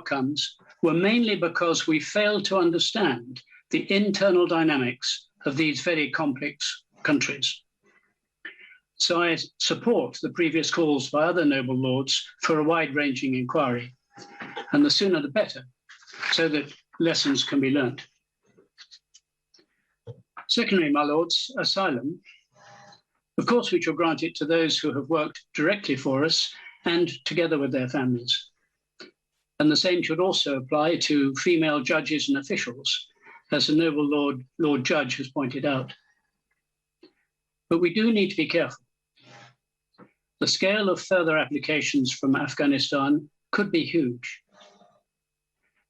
outcomes were mainly because we failed to understand the internal dynamics of these very complex countries. So I support the previous calls by other noble lords for a wide-ranging inquiry, and the sooner the better, so that lessons can be learnt. Secondly, my lords, asylum. Of course, we shall grant it to those who have worked directly for us and together with their families. And the same should also apply to female judges and officials, as the noble Lord Judge has pointed out. But we do need to be careful. The scale of further applications from Afghanistan could be huge.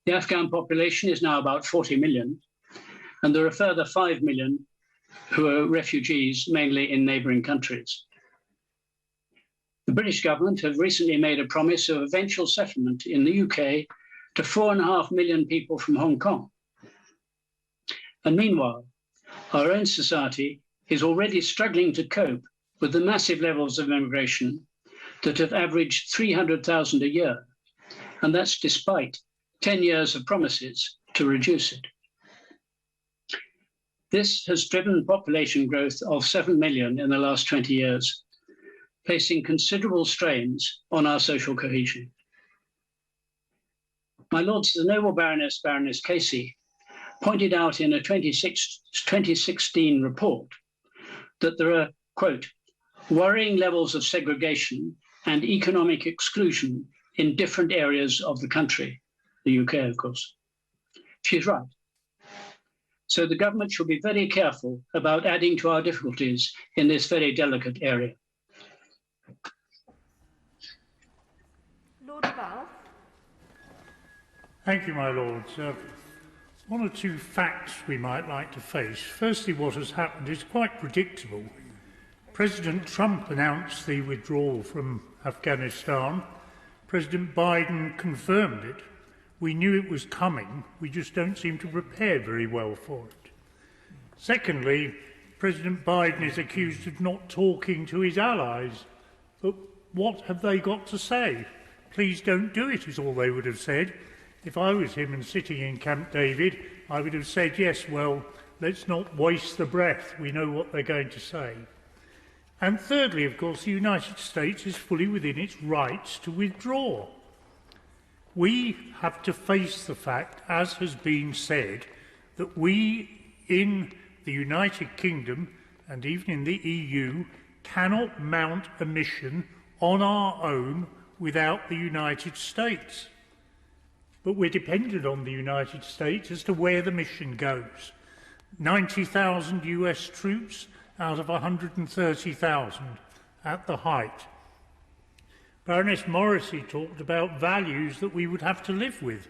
The Afghan population is now about 40 million, and there are a further 5 million who are refugees, mainly in neighbouring countries. The British government have recently made a promise of eventual settlement in the UK to 4.5 million people from Hong Kong. And meanwhile, our own society is already struggling to cope with the massive levels of immigration that have averaged 300,000 a year, and that's despite 10 years of promises to reduce it. This has driven population growth of 7 million in the last 20 years, placing considerable strains on our social cohesion. My lords, the noble Baroness Casey pointed out in a 2016 report that there are, quote, worrying levels of segregation and economic exclusion in different areas of the country, the UK, of course. She's right. So the government should be very careful about adding to our difficulties in this very delicate area. Lord Val. Thank you, my lords. One or two facts we might like to face. Firstly, what has happened is quite predictable. President Trump announced the withdrawal from Afghanistan. President Biden confirmed it. We knew it was coming, we just don't seem to prepare very well for it. Secondly, President Biden is accused of not talking to his allies. But what have they got to say? Please don't do it, is all they would have said. If I was him and sitting in Camp David, I would have said, yes, well, let's not waste the breath. We know what they're going to say. And thirdly, of course, the United States is fully within its rights to withdraw. We have to face the fact, as has been said, that we in the United Kingdom and even in the EU cannot mount a mission on our own without the United States. But we're dependent on the United States as to where the mission goes. 90,000 US troops out of 130,000 at the height. Baroness Morrissey talked about values that we would have to live with.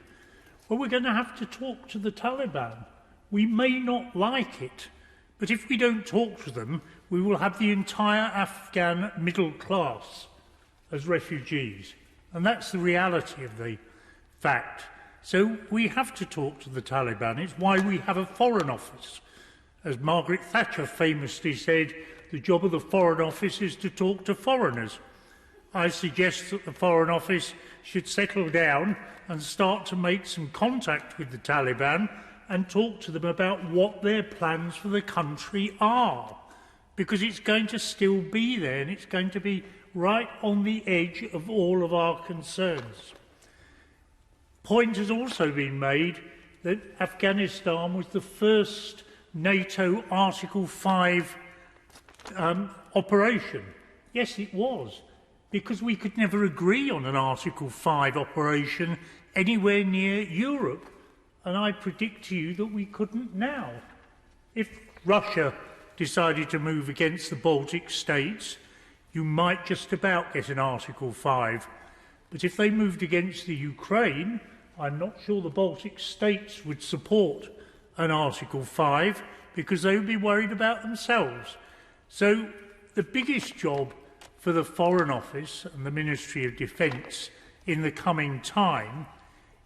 Well, we're going to have to talk to the Taliban. We may not like it, but if we don't talk to them, we will have the entire Afghan middle class as refugees. And that's the reality of the fact. So we have to talk to the Taliban. It's why we have a Foreign Office. As Margaret Thatcher famously said, the job of the Foreign Office is to talk to foreigners. I suggest that the Foreign Office should settle down and start to make some contact with the Taliban and talk to them about what their plans for the country are, because it's going to still be there and it's going to be right on the edge of all of our concerns. Point has also been made that Afghanistan was the first NATO Article 5 operation. Yes, it was, because we could never agree on an Article 5 operation anywhere near Europe. And I predict to you that we couldn't now. If Russia decided to move against the Baltic states, you might just about get an Article 5. But if they moved against the Ukraine, I'm not sure the Baltic states would support an Article 5 because they would be worried about themselves. So the biggest job for the Foreign Office and the Ministry of Defence in the coming time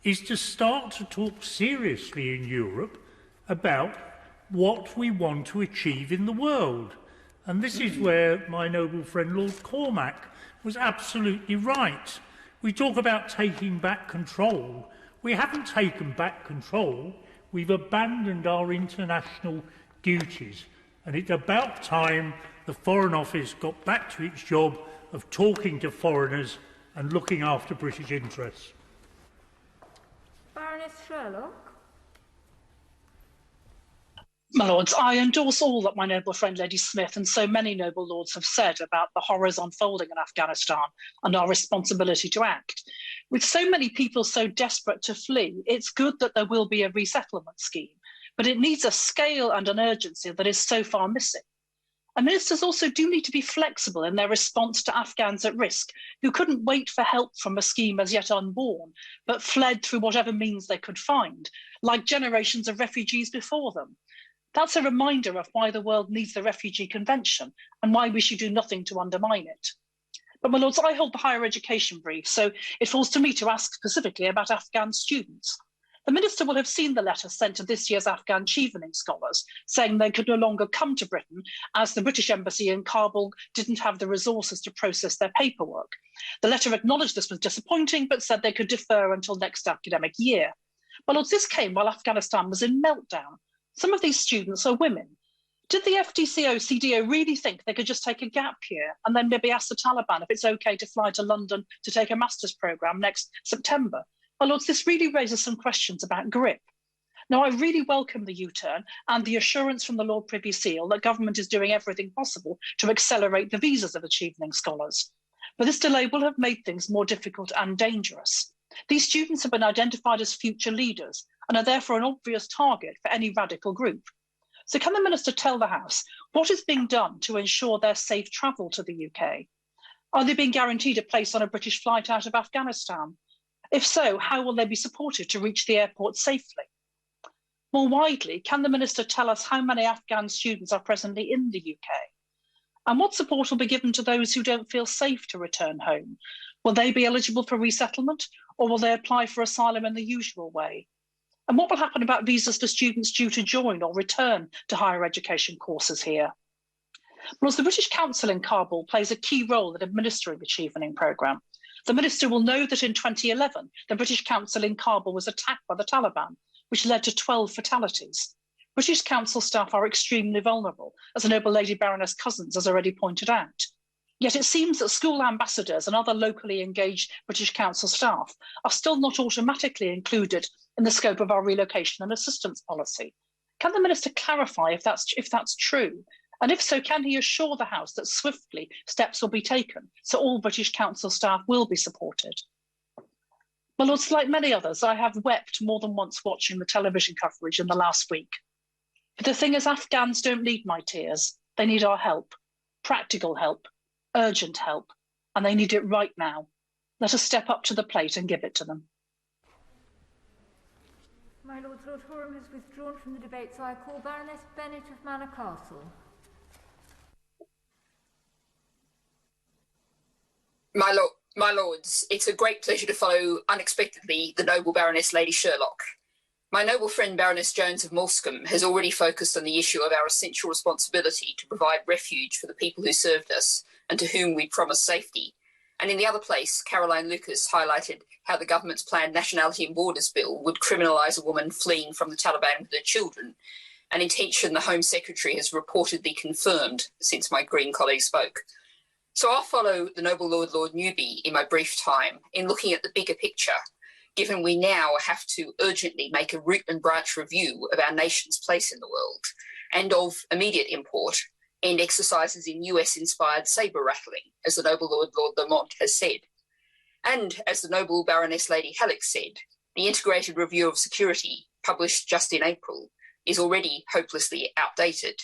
is to start to talk seriously in Europe about what we want to achieve in the world. And this is where my noble friend Lord Cormack was absolutely right. We talk about taking back control. We haven't taken back control. We've abandoned our international duties. And it's about time the Foreign Office got back to its job of talking to foreigners and looking after British interests. Baroness Sherlock. My lords, I endorse all that my noble friend Lady Smith and so many noble lords have said about the horrors unfolding in Afghanistan and our responsibility to act. With so many people so desperate to flee, it's good that there will be a resettlement scheme, but it needs a scale and an urgency that is so far missing. And ministers also do need to be flexible in their response to Afghans at risk who couldn't wait for help from a scheme as yet unborn, but fled through whatever means they could find, like generations of refugees before them. That's a reminder of why the world needs the Refugee Convention and why we should do nothing to undermine it. But my lords, I hold the higher education brief, so it falls to me to ask specifically about Afghan students. The Minister will have seen the letter sent to this year's Afghan Chevening scholars, saying they could no longer come to Britain as the British Embassy in Kabul didn't have the resources to process their paperwork. The letter acknowledged this was disappointing, but said they could defer until next academic year. My lords, this came while Afghanistan was in meltdown. Some of these students are women. Did the FDCO-CDO really think they could just take a gap year and then maybe ask the Taliban if it's okay to fly to London to take a master's programme next September? Well, lords, this really raises some questions about grip. Now, I really welcome the U-turn and the assurance from the Lord Privy Seal that government is doing everything possible to accelerate the visas of achieving scholars. But this delay will have made things more difficult and dangerous. These students have been identified as future leaders and are therefore an obvious target for any radical group. So can the Minister tell the House what is being done to ensure their safe travel to the UK? Are they being guaranteed a place on a British flight out of Afghanistan? If so, how will they be supported to reach the airport safely? More widely, can the Minister tell us how many Afghan students are presently in the UK? And what support will be given to those who don't feel safe to return home? Will they be eligible for resettlement, or will they apply for asylum in the usual way? And what will happen about visas for students due to join or return to higher education courses here? Well, the British Council in Kabul plays a key role in administering the Chevening programme. The Minister will know that in 2011, the British Council in Kabul was attacked by the Taliban, which led to 12 fatalities. British Council staff are extremely vulnerable, as the noble Lady Baroness Cousins has already pointed out. Yet it seems that school ambassadors and other locally engaged British Council staff are still not automatically included in the scope of our relocation and assistance policy. Can the Minister clarify if that's true? And if so, can he assure the House that swiftly steps will be taken so all British Council staff will be supported? My lords, like many others, I have wept more than once watching the television coverage in the last week. But the thing is, Afghans don't need my tears. They need our help, practical help, urgent help, and they need it right now. Let us step up to the plate and give it to them. My lords, Lord Horham has withdrawn from the debate, so I call Baroness Bennett of Manor Castle. My lords, it's a great pleasure to follow unexpectedly the noble Baroness Lady Sherlock. My noble friend Baroness Jones of Moulscombe has already focused on the issue of our essential responsibility to provide refuge for the people who served us and to whom we promised safety. And in the other place, Caroline Lucas highlighted how the government's planned Nationality and Borders Bill would criminalise a woman fleeing from the Taliban with her children, an intention the Home Secretary has reportedly confirmed since my Green colleague spoke. So I'll follow the noble Lord Newby in my brief time in looking at the bigger picture, given we now have to urgently make a root and branch review of our nation's place in the world, and of immediate import, end exercises in US-inspired sabre rattling, as the noble Lord Lamont has said. And as the noble Baroness Lady Halleck said, the integrated review of security, published just in April, is already hopelessly outdated.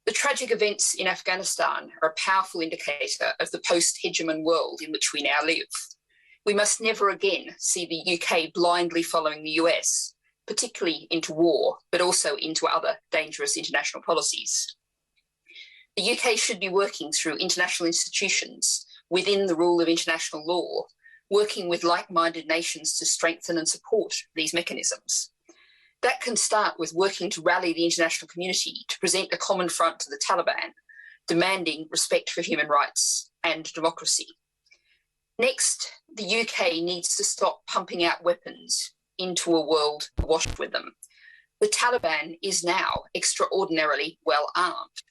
The tragic events in Afghanistan are a powerful indicator of the post-hegemon world in which we now live. We must never again see the UK blindly following the US, particularly into war, but also into other dangerous international policies. The UK should be working through international institutions within the rule of international law, working with like-minded nations to strengthen and support these mechanisms. That can start with working to rally the international community to present a common front to the Taliban, demanding respect for human rights and democracy. Next, the UK needs to stop pumping out weapons into a world awash with them. The Taliban is now extraordinarily well armed.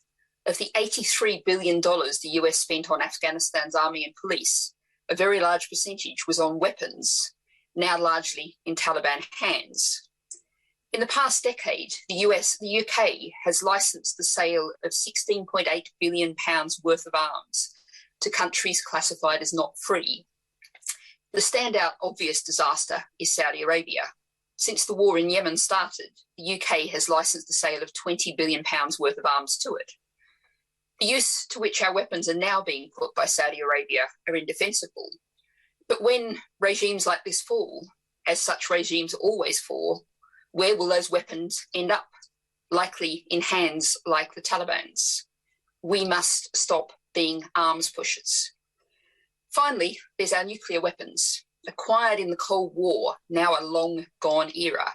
Of the $83 billion the US spent on Afghanistan's army and police, a very large percentage was on weapons, now largely in Taliban hands. In the past decade, the UK has licensed the sale of £16.8 billion worth of arms to countries classified as not free. The standout obvious disaster is Saudi Arabia. Since the war in Yemen started, the UK has licensed the sale of £20 billion worth of arms to it. The use to which our weapons are now being put by Saudi Arabia are indefensible. But when regimes like this fall, as such regimes always fall, where will those weapons end up? Likely in hands like the Taliban's. We must stop being arms pushers. Finally, there's our nuclear weapons, acquired in the Cold War, now a long-gone era.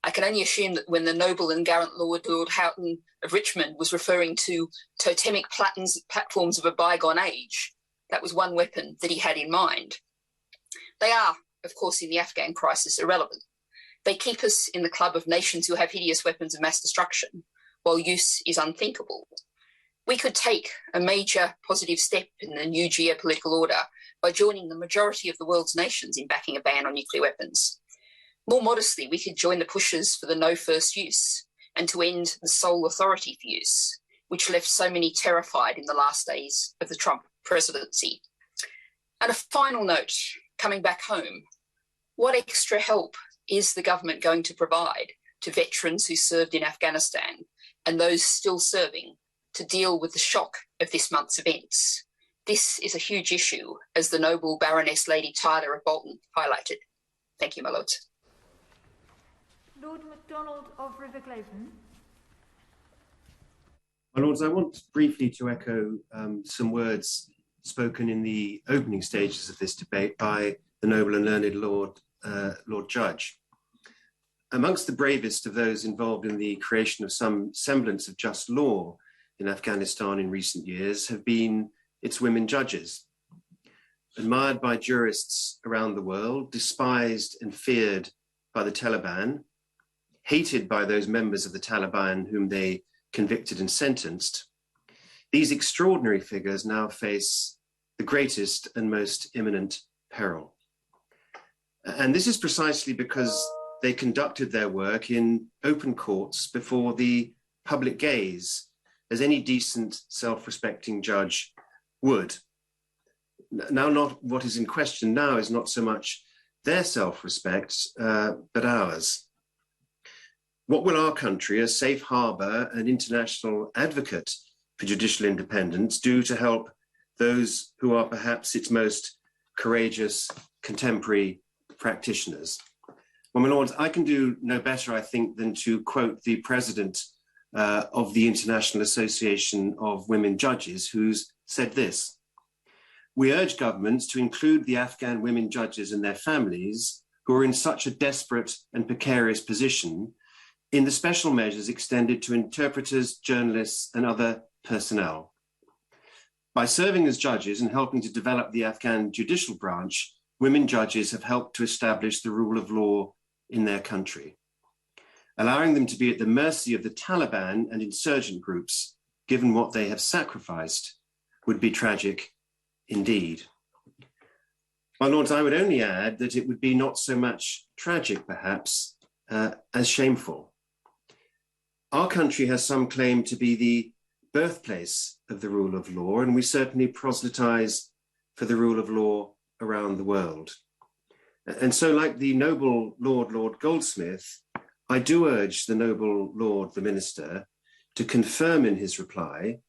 I can only assume that when the noble and gallant Lord Houghton of Richmond was referring to totemic platforms of a bygone age, that was one weapon that he had in mind. They are, of course, in the Afghan crisis, irrelevant. They keep us in the club of nations who have hideous weapons of mass destruction, while use is unthinkable. We could take a major positive step in the new geopolitical order by joining the majority of the world's nations in backing a ban on nuclear weapons. More modestly, we could join the pushers for the no first use and to end the sole authority for use, which left so many terrified in the last days of the Trump presidency. And a final note, coming back home, what extra help is the government going to provide to veterans who served in Afghanistan and those still serving to deal with the shock of this month's events? This is a huge issue, as the noble Baroness Lady Tyler of Bolton highlighted. Thank you, my lords. Lord MacDonald of River Clayton. My lords, I want briefly to echo some words spoken in the opening stages of this debate by the noble and learned Lord Judge. Amongst the bravest of those involved in the creation of some semblance of just law in Afghanistan in recent years have been its women judges. Admired by jurists around the world, despised and feared by the Taliban, hated by those members of the Taliban whom they convicted and sentenced, these extraordinary figures now face the greatest and most imminent peril. And this is precisely because they conducted their work in open courts before the public gaze, as any decent, self-respecting judge would. Now, not what is in question now is not so much their self-respect, but ours. What will our country, a safe harbour and international advocate for judicial independence, do to help those who are perhaps its most courageous contemporary practitioners? Well, my lords, I can do no better, I think, than to quote the president of the International Association of Women Judges, who's said this: "We urge governments to include the Afghan women judges and their families who are in such a desperate and precarious position in the special measures extended to interpreters, journalists, and other personnel. By serving as judges and helping to develop the Afghan judicial branch, women judges have helped to establish the rule of law in their country. Allowing them to be at the mercy of the Taliban and insurgent groups, given what they have sacrificed, would be tragic indeed." My lords, I would only add that it would be not so much tragic, perhaps, as shameful. Our country has some claim to be the birthplace of the rule of law, and we certainly proselytize for the rule of law around the world. And so, like the noble Lord Goldsmith, I do urge the noble Lord the Minister to confirm in his reply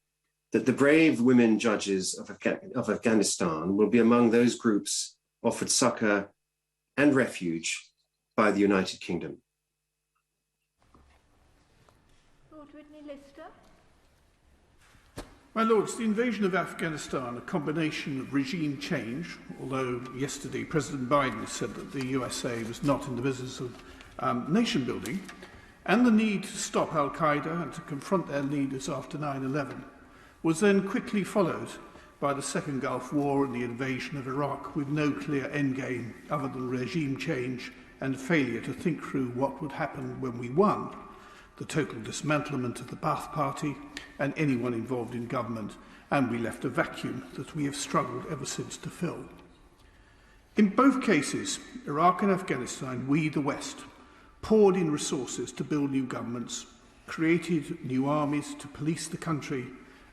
that the brave women judges of Afghanistan will be among those groups offered succour and refuge by the United Kingdom. Lord Whitney Lister. My lords, the invasion of Afghanistan, a combination of regime change, although yesterday President Biden said that the USA was not in the business of nation building, and the need to stop Al-Qaeda and to confront their leaders after 9/11, was then quickly followed by by the Second Gulf War and the invasion of Iraq with no clear endgame other than regime change and failure to think through what would happen when we won, the total dismantlement of the Ba'ath Party and anyone involved in government, and we left a vacuum that we have struggled ever since to fill. In both cases, Iraq and Afghanistan, we, the West, poured in resources to build new governments, created new armies to police the country,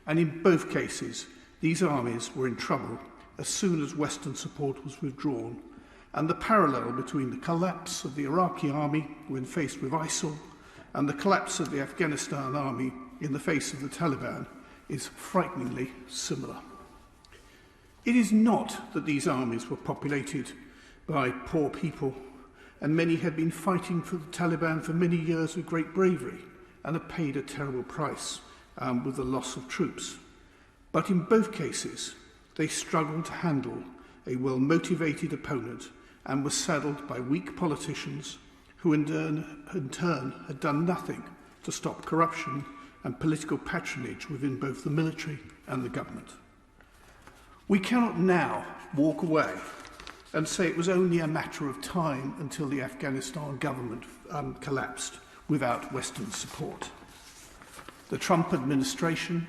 and in both cases, these armies were in trouble as soon as Western support was withdrawn, and the parallel between the collapse of the Iraqi army when faced with ISIL and the collapse of the Afghanistan army in the face of the Taliban is frighteningly similar. It is not that these armies were populated by poor people, and many had been fighting for the Taliban for many years with great bravery and have paid a terrible price with the loss of troops. But in both cases, they struggled to handle a well-motivated opponent and were saddled by weak politicians who in turn had done nothing to stop corruption and political patronage within both the military and the government. We cannot now walk away and say it was only a matter of time until the Afghanistan government collapsed without Western support. The Trump administration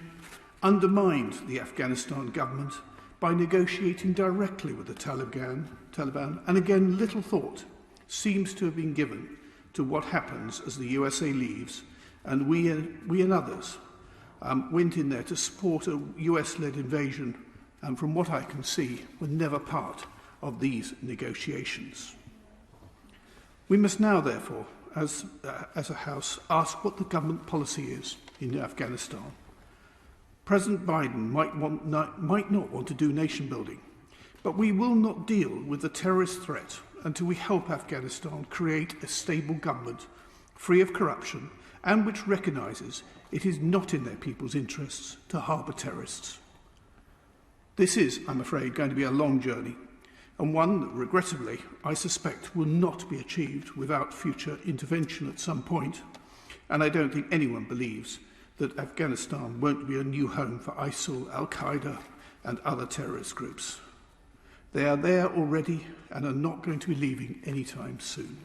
undermined the Afghanistan government by negotiating directly with the Taliban, and again little thought seems to have been given to what happens as the USA leaves, and we and others went in there to support a US-led invasion, and from what I can see, were never part of these negotiations. We must now, therefore, as a House, ask what the government policy is in Afghanistan. President Biden might not want to do nation building, but we will not deal with the terrorist threat until we help Afghanistan create a stable government free of corruption and which recognises it is not in their people's interests to harbour terrorists. This is, I'm afraid, going to be a long journey, and one that, regrettably, I suspect will not be achieved without future intervention at some point, and I don't think anyone believes that Afghanistan won't be a new home for ISIL, Al-Qaeda and other terrorist groups. They are there already and are not going to be leaving anytime soon.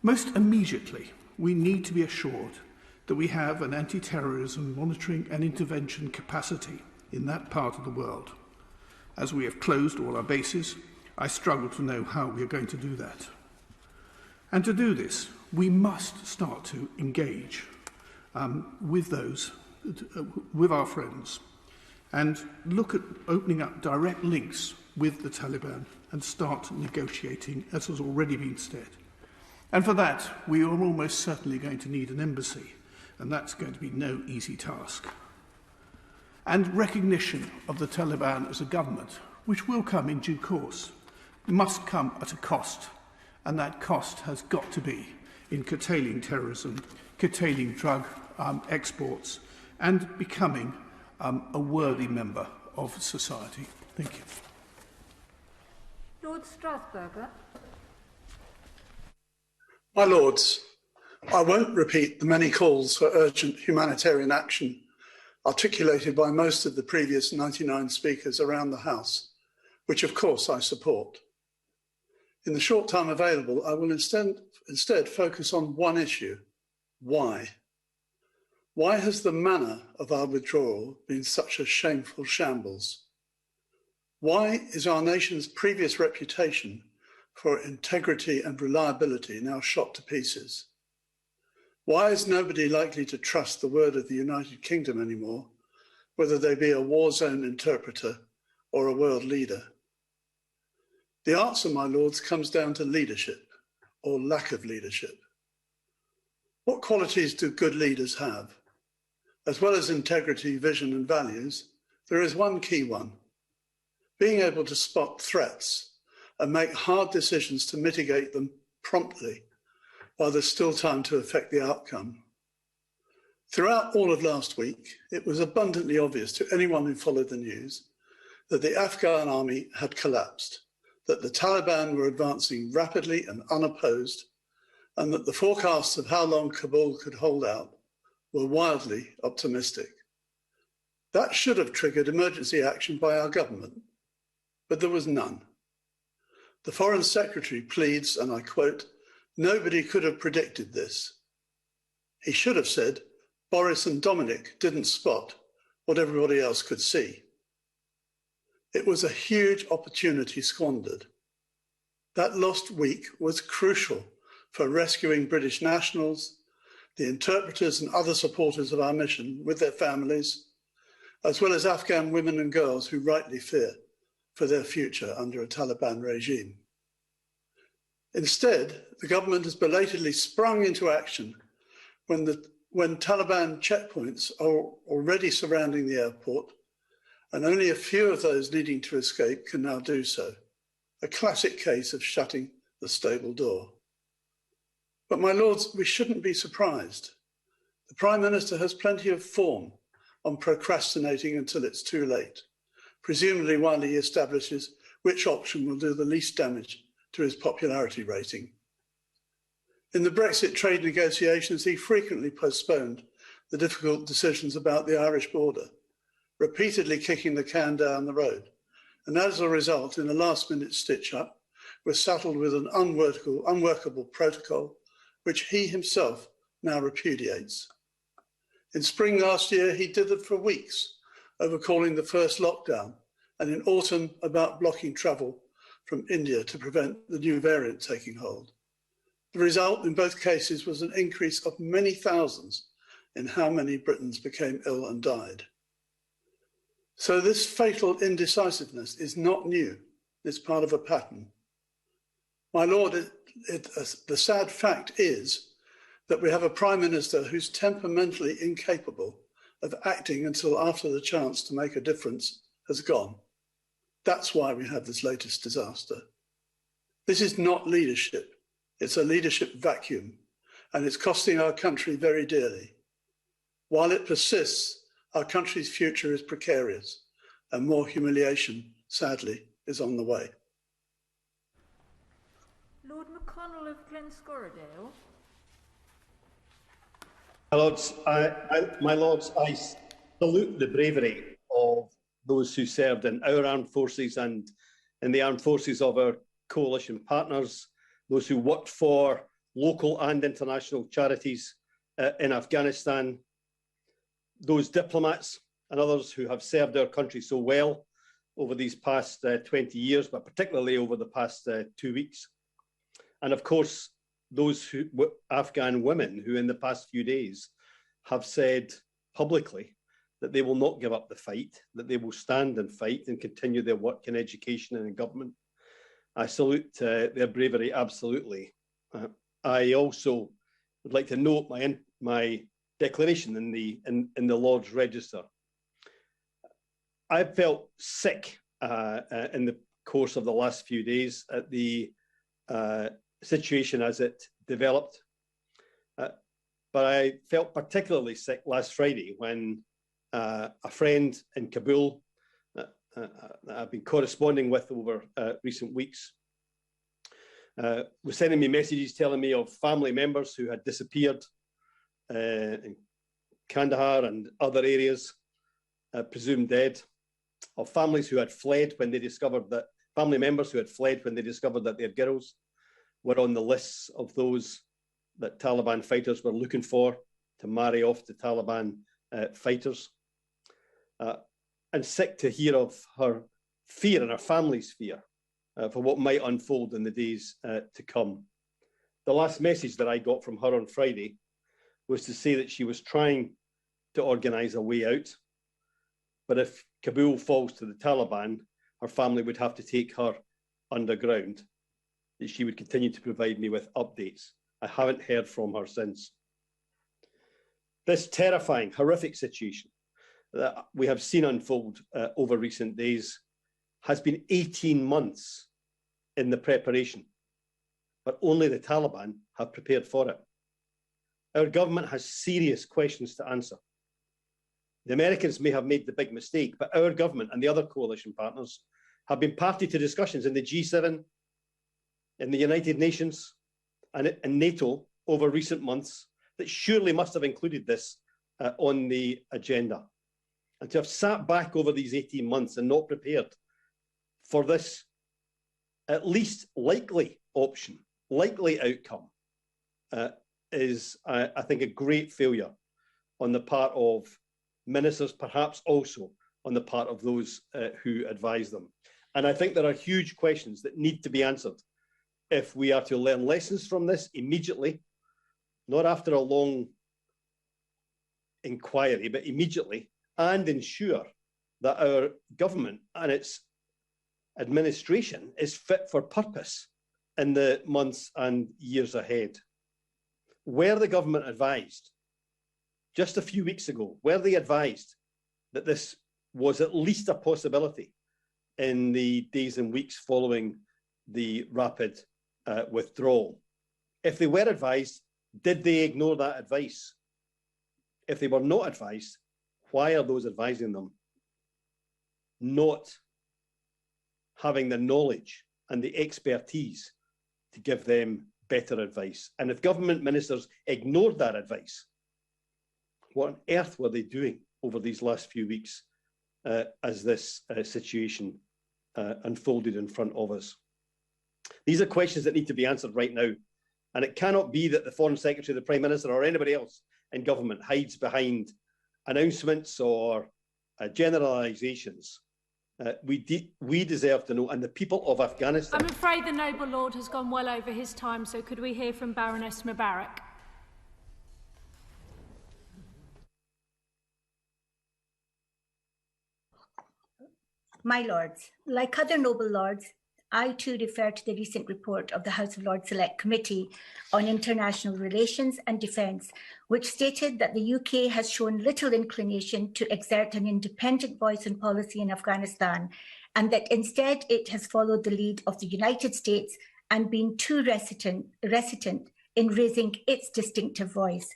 Most immediately, we need to be assured that we have an anti-terrorism monitoring and intervention capacity in that part of the world. As we have closed all our bases, I struggle to know how we are going to do that. And to do this, we must start to engage with our friends, and look at opening up direct links with the Taliban and start negotiating, as has already been said. And for that, we are almost certainly going to need an embassy, and that's going to be no easy task. And recognition of the Taliban as a government, which will come in due course, must come at a cost, and that cost has got to be in curtailing terrorism, curtailing drug exports, and becoming a worthy member of society. Thank you. Lord Strasburger. My Lords, I won't repeat the many calls for urgent humanitarian action articulated by most of the previous 99 speakers around the House, which of course I support. In the short time available, I will instead focus on one issue: why? Why has the manner of our withdrawal been such a shameful shambles? Why is our nation's previous reputation for integrity and reliability now shot to pieces? Why is nobody likely to trust the word of the United Kingdom anymore, whether they be a war zone interpreter or a world leader? The answer, my Lords, comes down to leadership, or lack of leadership. What qualities do good leaders have? As well as integrity, vision and values, there is one key one: being able to spot threats and make hard decisions to mitigate them promptly while there's still time to affect the outcome. Throughout all of last week, it was abundantly obvious to anyone who followed the news that the Afghan army had collapsed, that the Taliban were advancing rapidly and unopposed, and that the forecasts of how long Kabul could hold out were wildly optimistic. That should have triggered emergency action by our government, but there was none. The Foreign Secretary pleads, and I quote, "Nobody could have predicted this." He should have said, "Boris and Dominic didn't spot what everybody else could see." It was a huge opportunity squandered. That lost week was crucial for rescuing British nationals, the interpreters and other supporters of our mission with their families, as well as Afghan women and girls who rightly fear for their future under a Taliban regime. Instead, the government has belatedly sprung into action when Taliban checkpoints are already surrounding the airport, and only a few of those needing to escape can now do so. A classic case of shutting the stable door. But my lords, we shouldn't be surprised. The Prime Minister has plenty of form on procrastinating until it's too late, presumably while he establishes which option will do the least damage to his popularity rating. In the Brexit trade negotiations, he frequently postponed the difficult decisions about the Irish border, repeatedly kicking the can down the road. And as a result, in a last-minute stitch-up, was saddled with an unworkable protocol, which he himself now repudiates. In spring last year, he did it for weeks, over calling the first lockdown, and in autumn about blocking travel from India to prevent the new variant taking hold. The result in both cases was an increase of many thousands in how many Britons became ill and died. So this fatal indecisiveness is not new. It's part of a pattern. My lord, the sad fact is that we have a Prime Minister who's temperamentally incapable of acting until after the chance to make a difference has gone. That's why we have this latest disaster. This is not leadership. It's a leadership vacuum, and it's costing our country very dearly. While it persists, our country's future is precarious, and more humiliation, sadly, is on the way. Lord McConnell of Glennscorodale. My lords, I salute the bravery of those who served in our armed forces and in the armed forces of our coalition partners, those who worked for local and international charities in Afghanistan, those diplomats and others who have served our country so well over these past 20 years, but particularly over the past 2 weeks. And of course, those Afghan women who in the past few days have said publicly that they will not give up the fight, that they will stand and fight and continue their work in education and in government. I salute their bravery, absolutely. I also would like to note my declaration in the Lord's Register. I felt sick in the course of the last few days at the situation as it developed. But I felt particularly sick last Friday when a friend in Kabul that I've been corresponding with over recent weeks was sending me messages telling me of family members who had disappeared in Kandahar and other areas, presumed dead, of families who had fled when they discovered that, family members who had fled when they discovered that their girls were on the lists of those that Taliban fighters were looking for to marry off to Taliban fighters. And sick to hear of her fear and her family's fear for what might unfold in the days to come. The last message that I got from her on Friday was to say that she was trying to organise a way out, but if Kabul falls to the Taliban, her family would have to take her underground, that she would continue to provide me with updates. I haven't heard from her since. This terrifying, horrific situation that we have seen unfold over recent days has been 18 months in the preparation, but only the Taliban have prepared for it. Our government has serious questions to answer. The Americans may have made the big mistake, but our government and the other coalition partners have been party to discussions in the G7, in the United Nations, and in NATO over recent months that surely must have included this on the agenda. And to have sat back over these 18 months and not prepared for this at least likely option, likely outcome, is, I think, a great failure on the part of ministers, perhaps also on the part of those who advise them. And I think there are huge questions that need to be answered if we are to learn lessons from this immediately, not after a long inquiry, but immediately, and ensure that our government and its administration is fit for purpose in the months and years ahead. Were the government advised just a few weeks ago, were they advised that this was at least a possibility in the days and weeks following the rapid withdrawal? If they were advised, did they ignore that advice? If they were not advised, why are those advising them not having the knowledge and the expertise to give them better advice? And if government ministers ignored that advice, what on earth were they doing over these last few weeks as this situation unfolded in front of us? These are questions that need to be answered right now. And it cannot be that the Foreign Secretary, the Prime Minister, or anybody else in government hides behind announcements or generalisations. We deserve to know, and the people of Afghanistan... I'm afraid the Noble Lord has gone well over his time, so could we hear from Baroness Mubarak? My Lords, like other Noble Lords, I too refer to the recent report of the House of Lords Select Committee on International Relations and Defence, which stated that the UK has shown little inclination to exert an independent voice and policy in Afghanistan, and that instead it has followed the lead of the United States and been too reticent in raising its distinctive voice.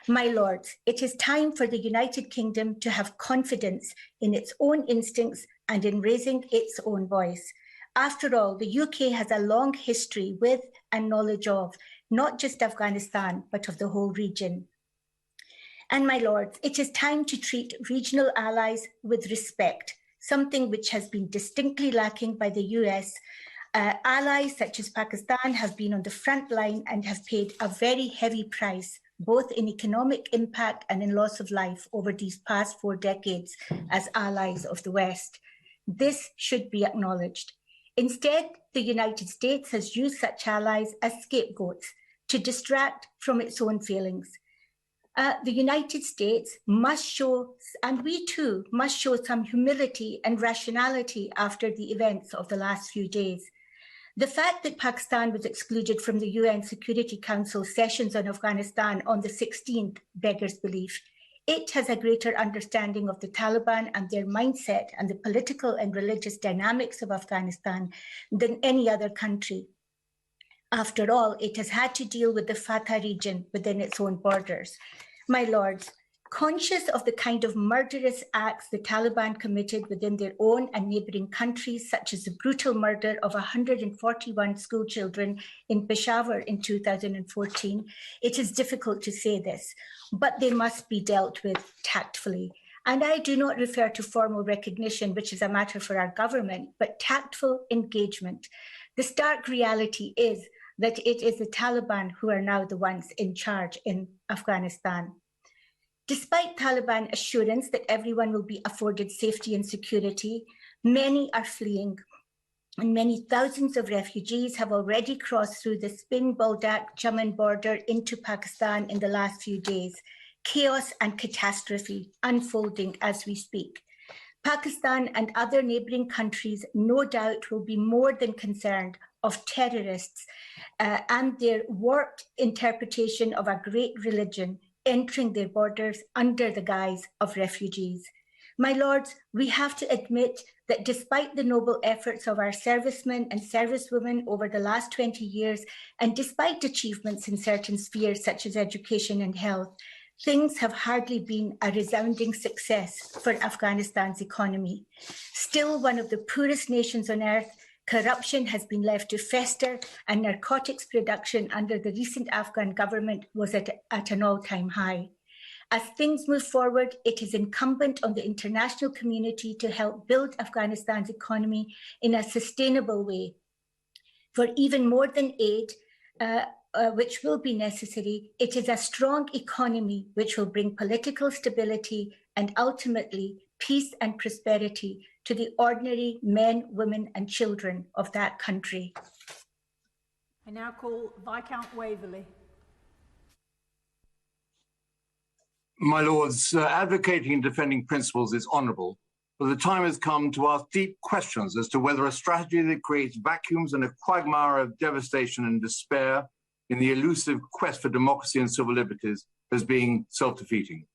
My Lords, it is time for the United Kingdom to have confidence in its own instincts and in raising its own voice. After all, the UK has a long history with and knowledge of not just Afghanistan, but of the whole region. And my Lords, it is time to treat regional allies with respect, something which has been distinctly lacking by the US. Allies such as Pakistan have been on the front line and have paid a very heavy price, both in economic impact and in loss of life over these past 4 decades as allies of the West. This should be acknowledged. Instead, the United States has used such allies as scapegoats to distract from its own failings. The United States must show, and we too must show, some humility and rationality after the events of the last few days. The fact that Pakistan was excluded from the UN Security Council sessions on Afghanistan on the 16th beggars belief. It has a greater understanding of the Taliban and their mindset and the political and religious dynamics of Afghanistan than any other country. After all, it has had to deal with the Fatah region within its own borders. My Lords, conscious of the kind of murderous acts the Taliban committed within their own and neighbouring countries, such as the brutal murder of 141 school children in Peshawar in 2014, it is difficult to say this, but they must be dealt with tactfully. And I do not refer to formal recognition, which is a matter for our government, but tactful engagement. The stark reality is that it is the Taliban who are now the ones in charge in Afghanistan. Despite Taliban assurance that everyone will be afforded safety and security, many are fleeing, and many thousands of refugees have already crossed through the Spin-Baldak-Chaman border into Pakistan in the last few days. Chaos and catastrophe unfolding as we speak. Pakistan and other neighbouring countries no doubt will be more than concerned of terrorists and their warped interpretation of a great religion entering their borders under the guise of refugees. My Lords, we have to admit that despite the noble efforts of our servicemen and servicewomen over the last 20 years, and despite achievements in certain spheres such as education and health, things have hardly been a resounding success for Afghanistan's economy. Still one of the poorest nations on earth, corruption has been left to fester, and narcotics production under the recent Afghan government was at an all-time high. As things move forward, it is incumbent on the international community to help build Afghanistan's economy in a sustainable way. For even more than aid, which will be necessary, it is a strong economy which will bring political stability and ultimately peace and prosperity to the ordinary men, women, and children of that country. I now call Viscount Waverley. My Lords, advocating and defending principles is honourable, but the time has come to ask deep questions as to whether a strategy that creates vacuums and a quagmire of devastation and despair in the elusive quest for democracy and civil liberties as being self-defeating.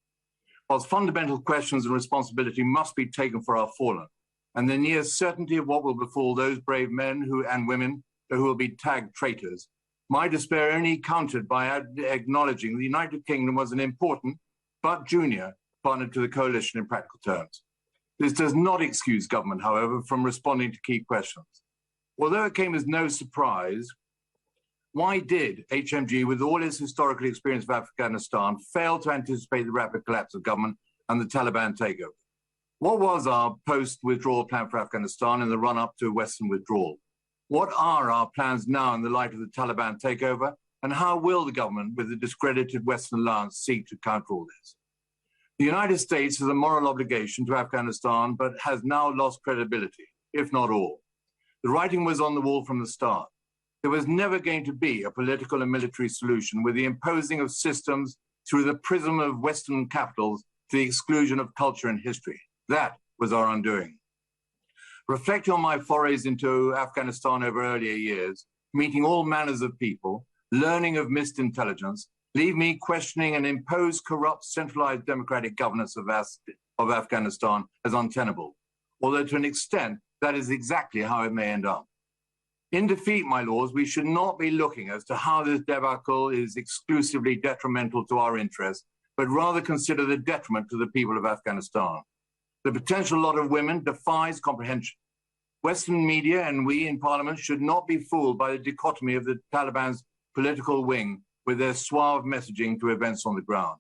Whilst fundamental questions and responsibility must be taken for our fallen, and the near certainty of what will befall those brave men and women who will be tagged traitors, my despair only countered by acknowledging the United Kingdom was an important but junior partner to the coalition in practical terms. This does not excuse government, however, from responding to key questions. Although it came as no surprise, why did HMG, with all its historical experience of Afghanistan, fail to anticipate the rapid collapse of government and the Taliban takeover? What was our post-withdrawal plan for Afghanistan in the run-up to Western withdrawal? What are our plans now in the light of the Taliban takeover? And how will the government, with the discredited Western alliance, seek to counter all this? The United States has a moral obligation to Afghanistan, but has now lost credibility, if not all. The writing was on the wall from the start. There was never going to be a political and military solution with the imposing of systems through the prism of Western capitals to the exclusion of culture and history. That was our undoing. Reflecting on my forays into Afghanistan over earlier years, meeting all manners of people, learning of missed intelligence, leave me questioning an imposed, corrupt, centralized democratic governance of Afghanistan as untenable, although to an extent, that is exactly how it may end up. In defeat, my lords, we should not be looking as to how this debacle is exclusively detrimental to our interests, but rather consider the detriment to the people of Afghanistan. The potential lot of women defies comprehension. Western media and we in Parliament should not be fooled by the dichotomy of the Taliban's political wing with their suave messaging to events on the ground.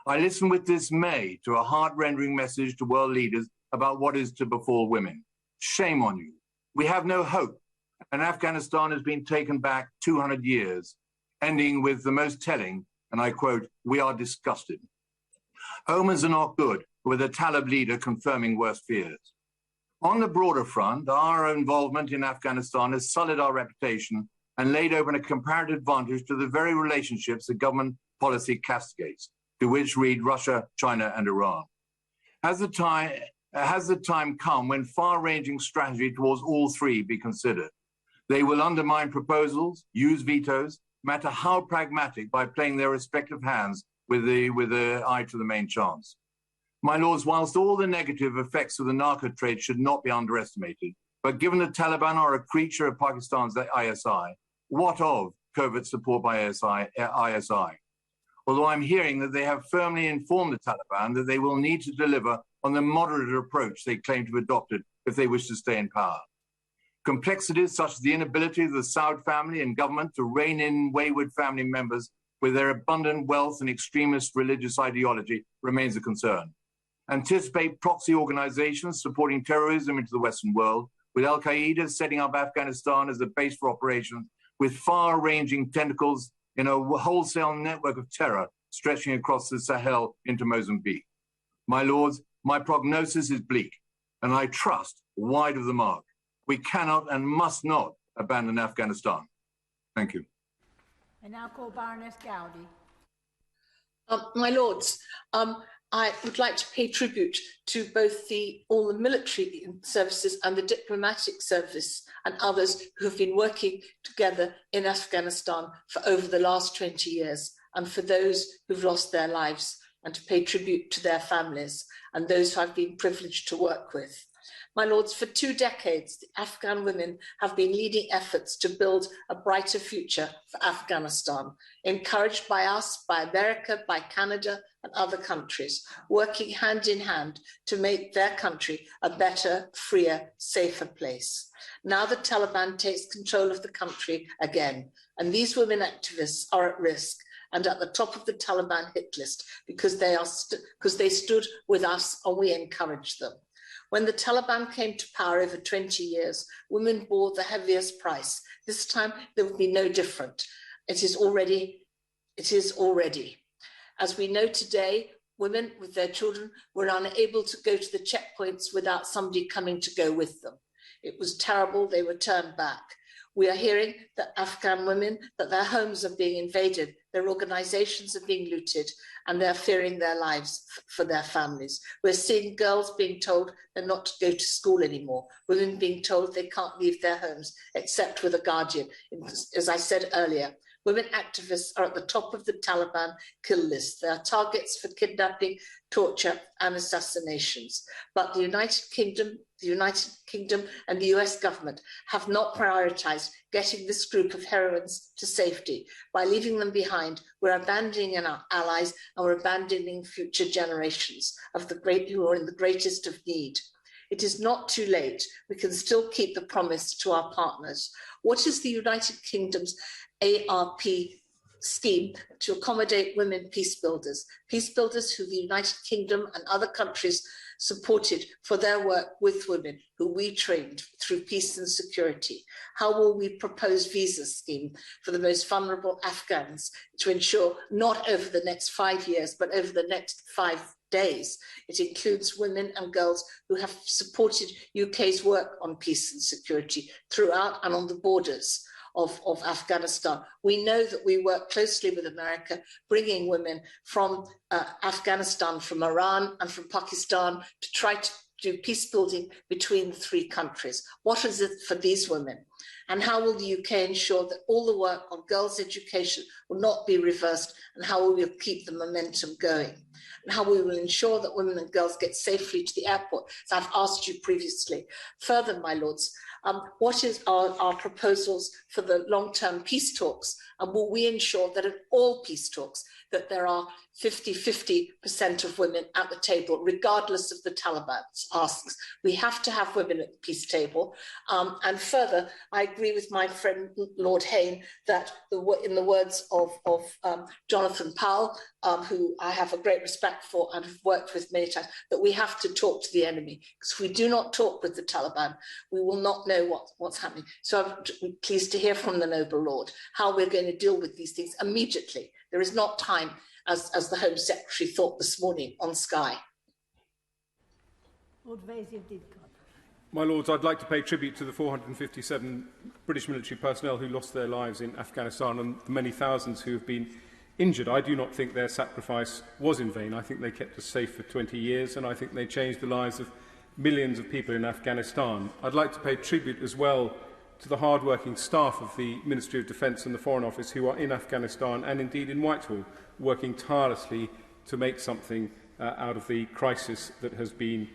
I listen with dismay to a heart-rending message to world leaders about what is to befall women. Shame on you. We have no hope, and Afghanistan has been taken back 200 years, ending with the most telling, and I quote, "We are disgusted." Omens are not good, with a Talib leader confirming worst fears. On the broader front, our involvement in Afghanistan has sullied our reputation and laid open a comparative advantage to the very relationships that government policy castigates, to which read Russia, China, and Iran. Has the time come when far-ranging strategy towards all three be considered? They will undermine proposals, use vetoes, matter how pragmatic, by playing their respective hands with the eye to the main chance. My lords, whilst all the negative effects of the narco trade should not be underestimated, but given the Taliban are a creature of Pakistan's ISI, what of covert support by ISI? Although I'm hearing that they have firmly informed the Taliban that they will need to deliver on the moderate approach they claim to have adopted if they wish to stay in power. Complexities such as the inability of the Saud family and government to rein in wayward family members with their abundant wealth and extremist religious ideology remains a concern. Anticipate proxy organizations supporting terrorism into the Western world, with Al-Qaeda setting up Afghanistan as a base for operations with far-ranging tentacles in a wholesale network of terror stretching across the Sahel into Mozambique. My lords, my prognosis is bleak, and I trust wide of the mark. We cannot and must not abandon Afghanistan. Thank you. I now call Baroness Gowdy. My lords, I would like to pay tribute to both all the military services and the diplomatic service and others who have been working together in Afghanistan for over the last 20 years, and for those who've lost their lives, and to pay tribute to their families and those who I've been privileged to work with. My Lords, for 2 decades, the Afghan women have been leading efforts to build a brighter future for Afghanistan, encouraged by us, by America, by Canada and other countries, working hand in hand to make their country a better, freer, safer place. Now the Taliban takes control of the country again, and these women activists are at risk and at the top of the Taliban hit list because they stood with us and we encouraged them. When the Taliban came to power over 20 years, women bore the heaviest price. This time there will be no different. It is already. As we know today, women with their children were unable to go to the checkpoints without somebody coming to go with them. It was terrible, they were turned back. We are hearing that Afghan women, that their homes are being invaded, their organizations are being looted, and they're fearing their lives for their families. We're seeing girls being told they're not to go to school anymore, women being told they can't leave their homes except with a guardian. As I said earlier, women activists are at the top of the Taliban kill list. They are targets for kidnapping, torture, and assassinations. But the United Kingdom and the US government have not prioritized getting this group of heroines to safety. By leaving them behind, we're abandoning our allies and we're abandoning future generations of the great who are in the greatest of need. It is not too late. We can still keep the promise to our partners. What is the United Kingdom's ARP scheme to accommodate women peace builders who the United Kingdom and other countries supported for their work with women who we trained through peace and security? How will we propose visa scheme for the most vulnerable Afghans to ensure not over the next 5 years, but over the next 5 days? It includes women and girls who have supported UK's work on peace and security throughout and on the borders of Afghanistan. We know that we work closely with America, bringing women from Afghanistan, from Iran and from Pakistan to try to do peace building between the 3 countries. What is it for these women? And how will the UK ensure that all the work on girls' education will not be reversed, and how will we keep the momentum going? And how we will ensure that women and girls get safely to the airport, as I've asked you previously. Further, my lords, what is our proposals for the long-term peace talks? And will we ensure that at all peace talks that there are 50% of women at the table, regardless of the Taliban's asks? We have to have women at the peace table. And further, I agree with my friend Lord Hayne that in the words of Jonathan Powell, who I have a great respect for and have worked with many times, that we have to talk to the enemy. Because if we do not talk with the Taliban, we will not know what's happening. So I'm pleased to hear from the Noble Lord how we're going to deal with these things immediately. There is not time, as the Home Secretary thought this morning on Sky. My Lords, I'd like to pay tribute to the 457 British military personnel who lost their lives in Afghanistan and the many thousands who have been injured. I do not think their sacrifice was in vain. I think they kept us safe for 20 years, and I think they changed the lives of millions of people in Afghanistan. I'd like to pay tribute as well to the hard-working staff of the Ministry of Defence and the Foreign Office who are in Afghanistan and indeed in Whitehall, working tirelessly to make something out of the crisis that has been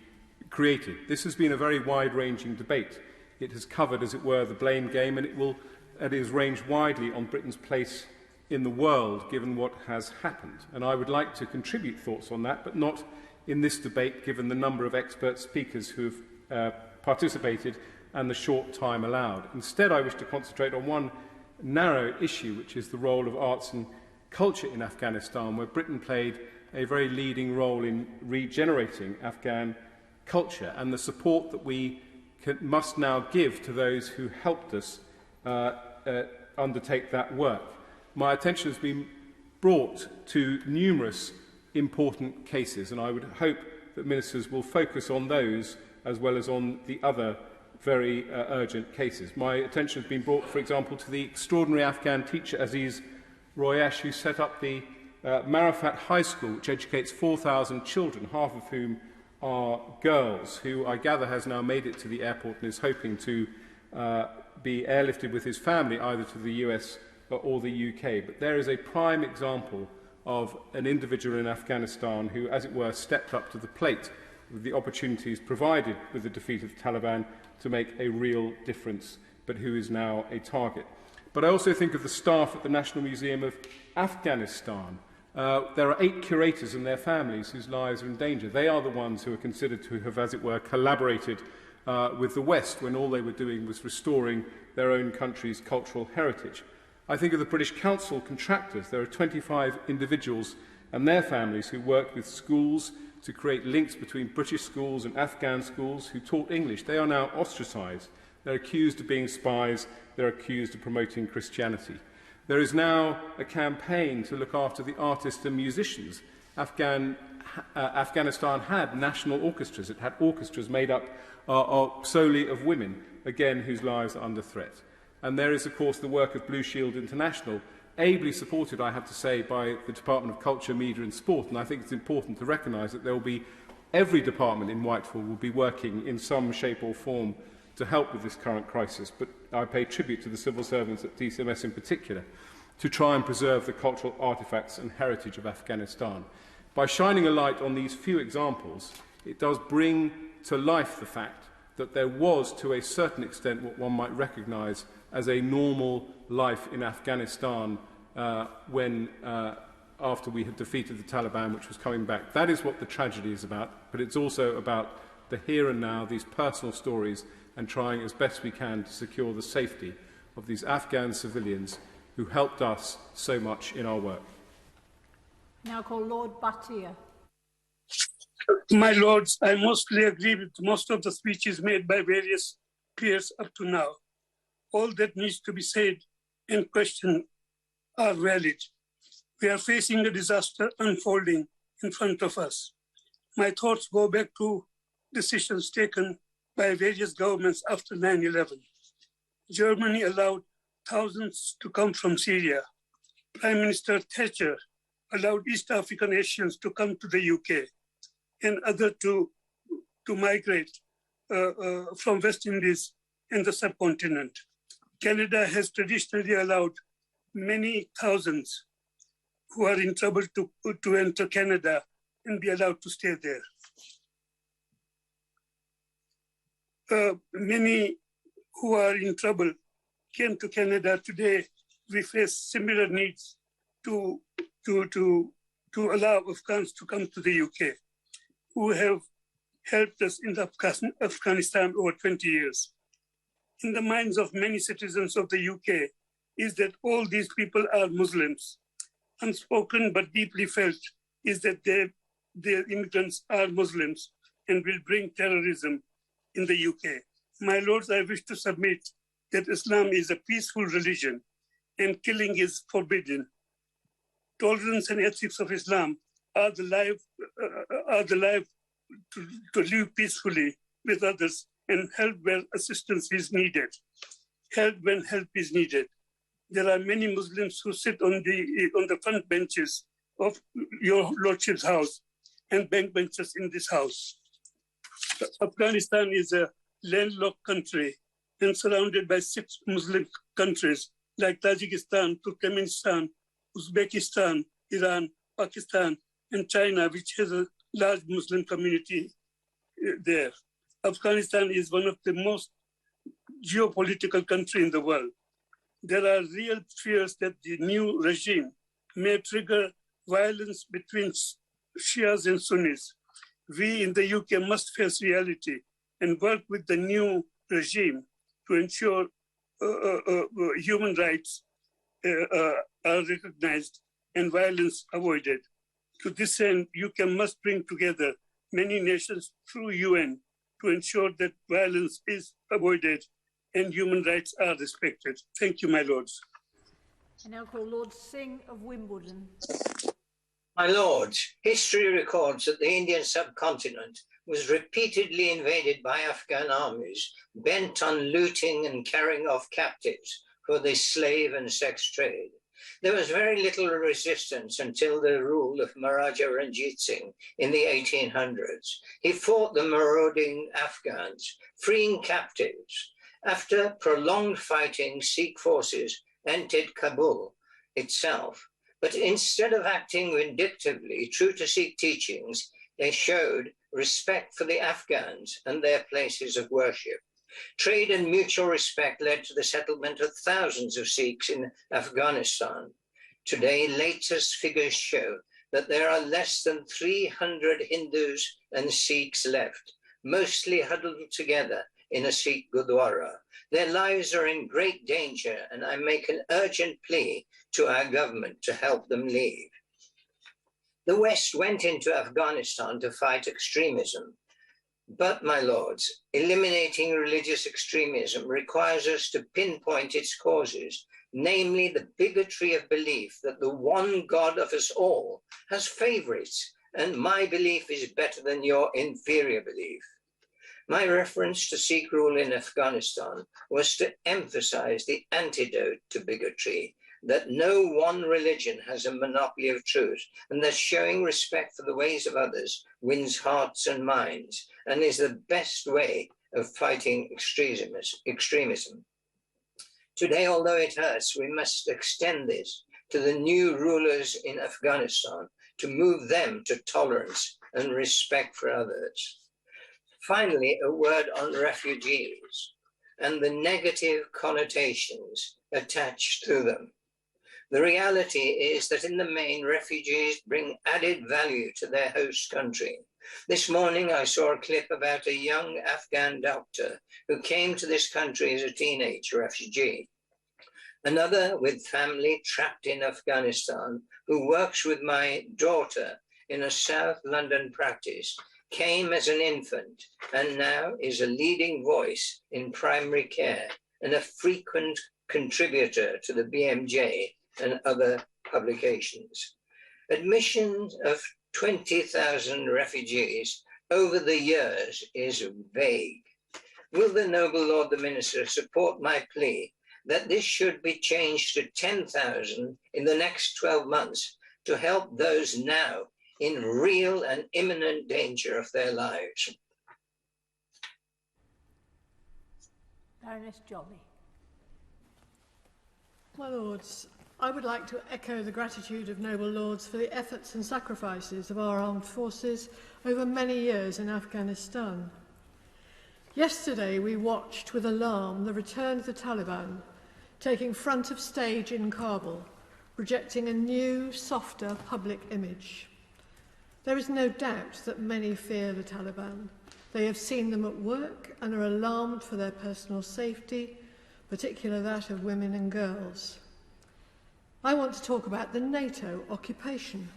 created. This has been a very wide-ranging debate. It has covered, as it were, the blame game, and it is ranged widely on Britain's place in the world, given what has happened. And I would like to contribute thoughts on that, but not in this debate, given the number of expert speakers who have participated and the short time allowed. Instead, I wish to concentrate on one narrow issue, which is the role of arts and culture in Afghanistan, where Britain played a very leading role in regenerating Afghan culture, and the support that we must now give to those who helped us undertake that work. My attention has been brought to numerous important cases, and I would hope that ministers will focus on those as well as on the other very urgent cases. My attention has been brought, for example, to the extraordinary Afghan teacher Aziz Royesh, who set up the Marifat High School, which educates 4,000 children, half of whom are girls, who I gather has now made it to the airport and is hoping to be airlifted with his family either to the US or the UK. But there is a prime example of an individual in Afghanistan who, as it were, stepped up to the plate with the opportunities provided with the defeat of the Taliban to make a real difference, but who is now a target. But I also think of the staff at the National Museum of Afghanistan. There are 8 curators and their families whose lives are in danger. They are the ones who are considered to have, as it were, collaborated with the West when all they were doing was restoring their own country's cultural heritage. I think of the British Council contractors. There are 25 individuals and their families who worked with schools to create links between British schools and Afghan schools who taught English. They are now ostracised. They're accused of being spies. They're accused of promoting Christianity. There is now a campaign to look after the artists and musicians. Afghanistan had national orchestras. It had orchestras made up solely of women, again, whose lives are under threat. And there is, of course, the work of Blue Shield International, ably supported, I have to say, by the Department of Culture, Media and Sport. And I think it's important to recognise that there will be, every department in Whitehall will be working in some shape or form to help with this current crisis. But I pay tribute to the civil servants at DCMS in particular to try and preserve the cultural artefacts and heritage of Afghanistan. By shining a light on these few examples, it does bring to life the fact that there was, to a certain extent, what one might recognise as a normal life in Afghanistan after we had defeated the Taliban, which was coming back. That is what the tragedy is about, but it's also about the here and now, these personal stories, and trying as best we can to secure the safety of these Afghan civilians who helped us so much in our work. Now call Lord Bhatia. My Lords, I mostly agree with most of the speeches made by various peers up to now. All that needs to be said and questioned are valid. We are facing a disaster unfolding in front of us. My thoughts go back to decisions taken by various governments after 9/11. Germany allowed thousands to come from Syria. Prime Minister Thatcher allowed East African Asians to come to the UK and others to migrate from West Indies and the subcontinent. Canada has traditionally allowed many thousands who are in trouble to enter Canada and be allowed to stay there. Many who are in trouble came to Canada. Today, we face similar needs to allow Afghans to come to the UK, who have helped us in Afghanistan over 20 years. In the minds of many citizens of the UK is that all these people are Muslims. Unspoken but deeply felt is that their immigrants are Muslims and will bring terrorism in the UK. My Lords, I wish to submit that Islam is a peaceful religion and killing is forbidden. Tolerance and ethics of Islam are the life to live peacefully with others and help where assistance is needed, help when help is needed. There are many Muslims who sit on the front benches of your Lordship's house and bank benches in this house. Afghanistan is a landlocked country and surrounded by 6 Muslim countries like Tajikistan, Turkmenistan, Uzbekistan, Iran, Pakistan, and China, which has a large Muslim community there. Afghanistan is one of the most geopolitical countries in the world. There are real fears that the new regime may trigger violence between Shias and Sunnis. We in the UK must face reality and work with the new regime to ensure human rights are recognized and violence avoided. To this end, UK must bring together many nations through UN to ensure that violence is avoided and human rights are respected. Thank you, my Lords. I now call Lord Singh of Wimbledon. My Lords, history records that the Indian subcontinent was repeatedly invaded by Afghan armies bent on looting and carrying off captives for the slave and sex trade. There was very little resistance until the rule of Maharaja Ranjit Singh in the 1800s. He fought the marauding Afghans, freeing captives. After prolonged fighting, Sikh forces entered Kabul itself. But instead of acting vindictively, true to Sikh teachings, They showed respect for the Afghans and their places of worship. Trade and mutual respect led to the settlement of thousands of Sikhs in Afghanistan. Today, latest figures show that there are less than 300 Hindus and Sikhs left, mostly huddled together in a Sikh Gurdwara. Their lives are in great danger, and I make an urgent plea to our government to help them leave. The West went into Afghanistan to fight extremism. But, my lords, eliminating religious extremism requires us to pinpoint its causes, namely the bigotry of belief that the one God of us all has favorites, and my belief is better than your inferior belief. My reference to Sikh rule in Afghanistan was to emphasize the antidote to bigotry, that no one religion has a monopoly of truth, and that showing respect for the ways of others wins hearts and minds, and is the best way of fighting extremism. Today, although it hurts, we must extend this to the new rulers in Afghanistan to move them to tolerance and respect for others. Finally, a word on refugees and the negative connotations attached to them. The reality is that in the main, refugees bring added value to their host country. This morning, I saw a clip about a young Afghan doctor who came to this country as a teenage refugee. Another with family trapped in Afghanistan who works with my daughter in a South London practice came as an infant and now is a leading voice in primary care and a frequent contributor to the BMJ and other publications. Admission of 20,000 refugees over the years is vague. Will the noble Lord the Minister support my plea that this should be changed to 10,000 in the next 12 months to help those now in real and imminent danger of their lives? Baroness Jolly. My Lords, I would like to echo the gratitude of noble lords for the efforts and sacrifices of our armed forces over many years in Afghanistan. Yesterday we watched with alarm the return of the Taliban, taking front of stage in Kabul, projecting a new, softer public image. There is no doubt that many fear the Taliban. They have seen them at work and are alarmed for their personal safety, particularly that of women and girls. I want to talk about the NATO occupation.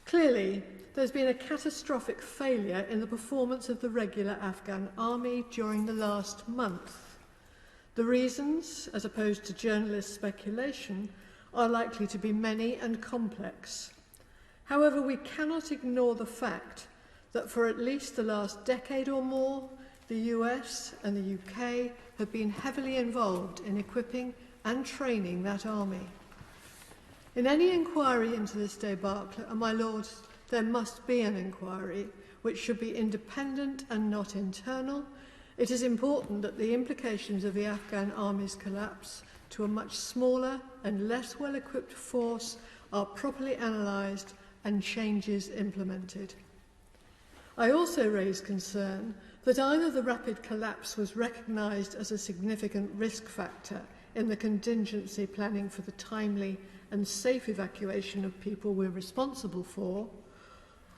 Clearly, there's been a catastrophic failure in the performance of the regular Afghan army during the last month. The reasons, as opposed to journalist speculation, are likely to be many and complex. However, we cannot ignore the fact that for at least the last decade or more, the US and the UK have been heavily involved in equipping and training that army. In any inquiry into this debacle, and my lords, there must be an inquiry which should be independent and not internal. It is important that the implications of the Afghan army's collapse to a much smaller and less well-equipped force are properly analysed and changes implemented. I also raise concern that either the rapid collapse was recognised as a significant risk factor in the contingency planning for the timely and safe evacuation of people we're responsible for,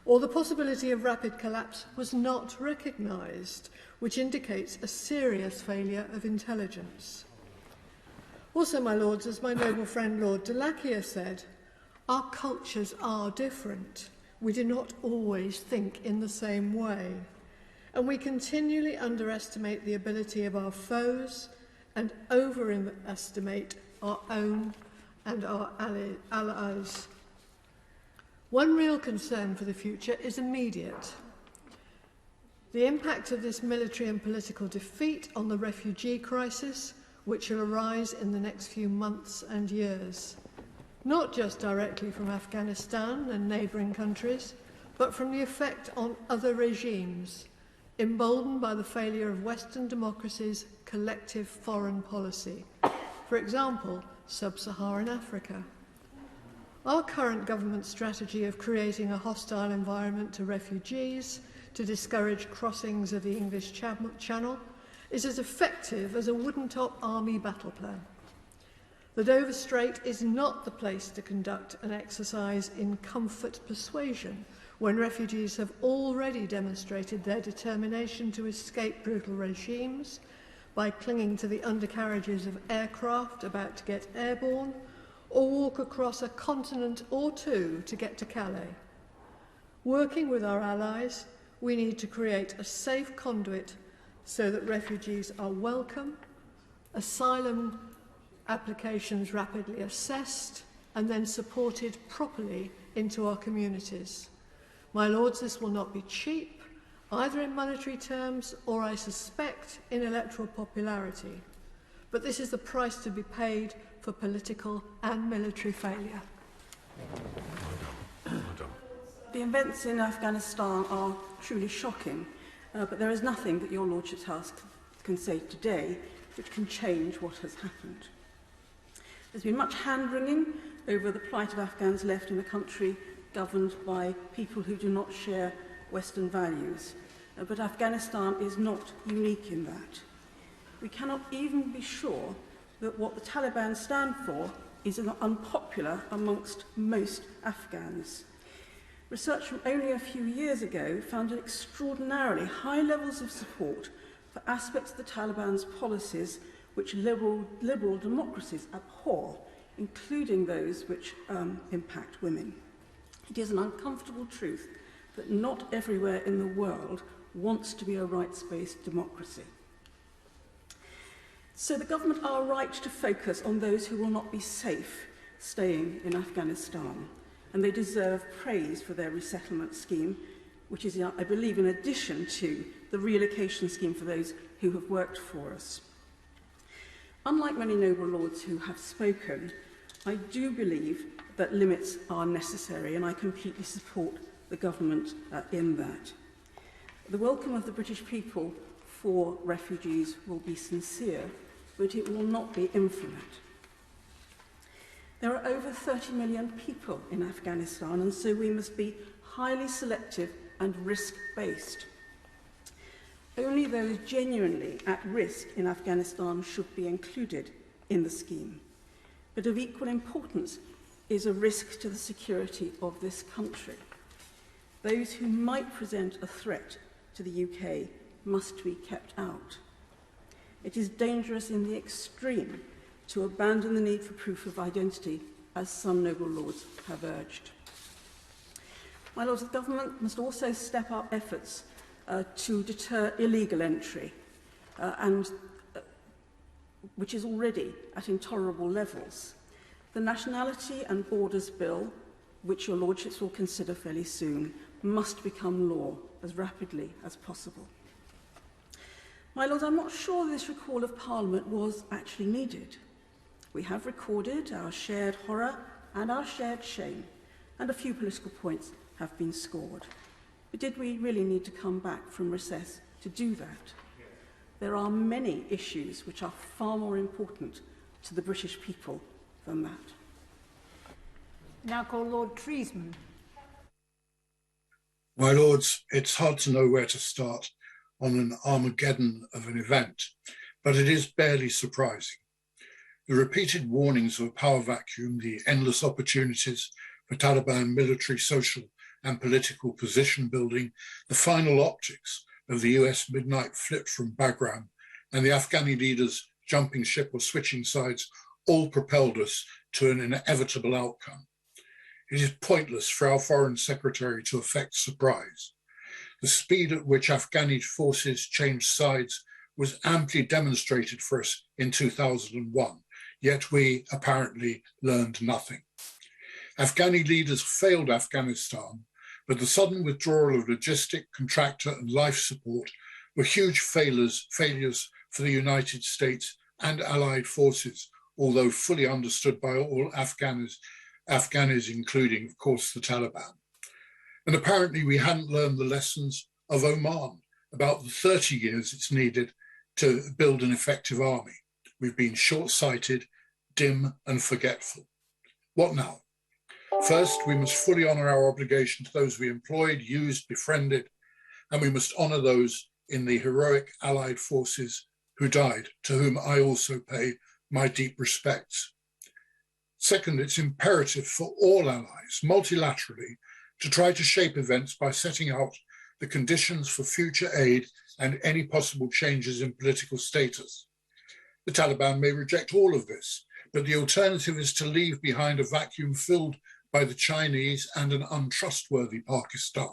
or the possibility of rapid collapse was not recognised, which indicates a serious failure of intelligence. Also, my lords, as my noble friend Lord Delakia said, our cultures are different. We do not always think in the same way, and we continually underestimate the ability of our foes and overestimate our own and our allies. One real concern for the future is immediate. The impact of this military and political defeat on the refugee crisis, which will arise in the next few months and years, not just directly from Afghanistan and neighbouring countries, but from the effect on other regimes, emboldened by the failure of Western democracies' collective foreign policy. For example, sub-Saharan Africa. Our current government strategy of creating a hostile environment to refugees to discourage crossings of the English Channel is as effective as a wooden-top army battle plan. The Dover Strait is not the place to conduct an exercise in comfort persuasion when refugees have already demonstrated their determination to escape brutal regimes by clinging to the undercarriages of aircraft about to get airborne, or walk across a continent or two to get to Calais. Working with our allies, we need to create a safe conduit so that refugees are welcome, asylum applications rapidly assessed, and then supported properly into our communities. My Lords, this will not be cheap, either in monetary terms or, I suspect, in electoral popularity. But this is the price to be paid for political and military failure. The events in Afghanistan are truly shocking, but there is nothing that your Lordship's House can say today which can change what has happened. There's been much hand-wringing over the plight of Afghans left in a country governed by people who do not share Western values, but Afghanistan is not unique in that. We cannot even be sure that what the Taliban stand for is unpopular amongst most Afghans. Research from only a few years ago found extraordinarily high levels of support for aspects of the Taliban's policies which liberal democracies abhor, including those which impact women. It is an uncomfortable truth that not everywhere in the world wants to be a rights-based democracy. So the government are right to focus on those who will not be safe staying in Afghanistan, and they deserve praise for their resettlement scheme, which is, I believe, in addition to the relocation scheme for those who have worked for us. Unlike many noble lords who have spoken, I do believe that limits are necessary, and I completely support the government in that. The welcome of the British people for refugees will be sincere, but it will not be infinite. There are over 30 million people in Afghanistan, and so we must be highly selective and risk-based. Only those genuinely at risk in Afghanistan should be included in the scheme. But of equal importance is a risk to the security of this country. Those who might present a threat to the UK must be kept out. It is dangerous in the extreme to abandon the need for proof of identity, as some noble lords have urged. My Lords, the government must also step up efforts to deter illegal entry, which is already at intolerable levels. The Nationality and Borders Bill, which your Lordships will consider fairly soon, must become law as rapidly as possible. My Lords, I'm not sure this recall of Parliament was actually needed. We have recorded our shared horror and our shared shame, and a few political points have been scored. But did we really need to come back from recess to do that? There are many issues which are far more important to the British people than that. Now call Lord Treesman. My Lords, it's hard to know where to start on an Armageddon of an event, but it is barely surprising. The repeated warnings of a power vacuum, the endless opportunities for Taliban military, social and political position building, the final optics of the US midnight flip from Bagram, and the Afghani leaders jumping ship or switching sides all propelled us to an inevitable outcome. It is pointless for our Foreign Secretary to affect surprise. The speed at which Afghani forces changed sides was amply demonstrated for us in 2001, yet we apparently learned nothing. Afghani leaders failed Afghanistan, but the sudden withdrawal of logistic, contractor and life support were huge failures for the United States and allied forces, although fully understood by all Afghanis, including, of course, the Taliban. And apparently we hadn't learned the lessons of Oman about the 30 years it's needed to build an effective army. We've been short-sighted, dim and forgetful. What now? First, we must fully honour our obligation to those we employed, used, befriended, and we must honour those in the heroic Allied forces who died, to whom I also pay my deep respects. Second, it's imperative for all allies, multilaterally, to try to shape events by setting out the conditions for future aid and any possible changes in political status. The Taliban may reject all of this, but the alternative is to leave behind a vacuum filled by the Chinese and an untrustworthy Pakistan,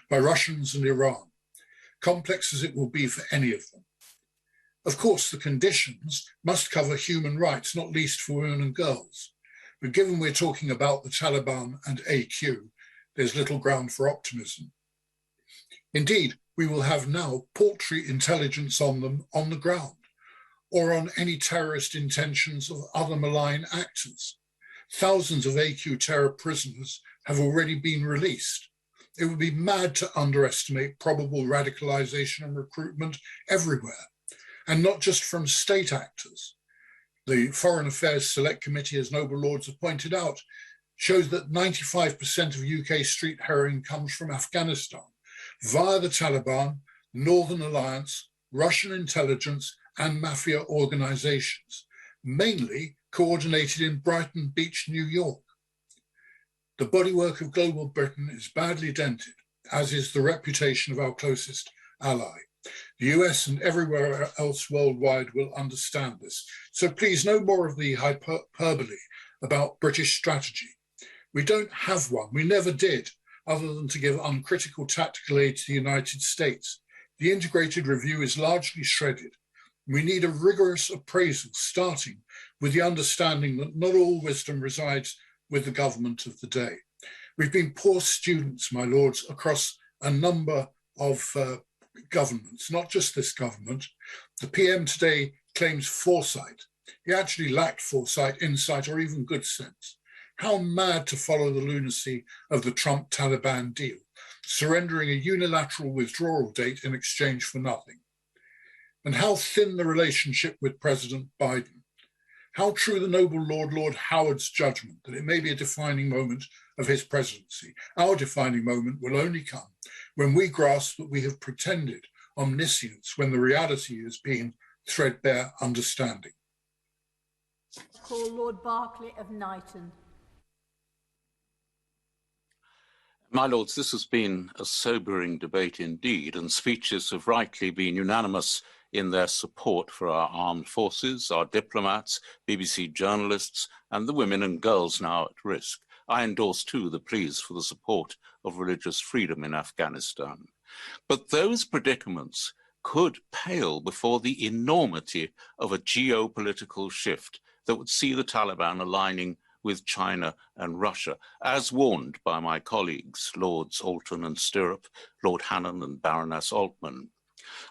by Russians and Iran, complex as it will be for any of them. Of course, the conditions must cover human rights, not least for women and girls. But given we're talking about the Taliban and AQ, there's little ground for optimism. Indeed, we will have now paltry intelligence on them on the ground, or on any terrorist intentions of other malign actors. Thousands of AQ terror prisoners have already been released. It would be mad to underestimate probable radicalization and recruitment everywhere, and not just from state actors. The Foreign Affairs Select Committee, as Noble Lords have pointed out, shows that 95% of UK street heroin comes from Afghanistan, via the Taliban, Northern Alliance, Russian intelligence, and mafia organizations, mainly coordinated in Brighton Beach, New York. The bodywork of global Britain is badly dented, as is the reputation of our closest ally. The US and everywhere else worldwide will understand this. So please, no more of the hyperbole about British strategy. We don't have one. We never did, other than to give uncritical tactical aid to the United States. The integrated review is largely shredded. We need a rigorous appraisal, starting with the understanding that not all wisdom resides with the government of the day. We've been poor students, my lords, across a number of governments, not just this government. The PM today claims foresight. He actually lacked foresight, insight, or even good sense. How mad to follow the lunacy of the Trump-Taliban deal, surrendering a unilateral withdrawal date in exchange for nothing. And how thin the relationship with President Biden. How true the noble Lord Howard's judgment that it may be a defining moment of his presidency. Our defining moment will only come when we grasp that we have pretended omniscience when the reality has been threadbare understanding. Call Lord Berkeley of Knighton. My lords, this has been a sobering debate indeed, and speeches have rightly been unanimous in their support for our armed forces, our diplomats, BBC journalists, and the women and girls now at risk. I endorse too the pleas for the support of religious freedom in Afghanistan. But those predicaments could pale before the enormity of a geopolitical shift that would see the Taliban aligning with China and Russia, as warned by my colleagues, Lords Alton and Stirrup, Lord Hannon and Baroness Altman.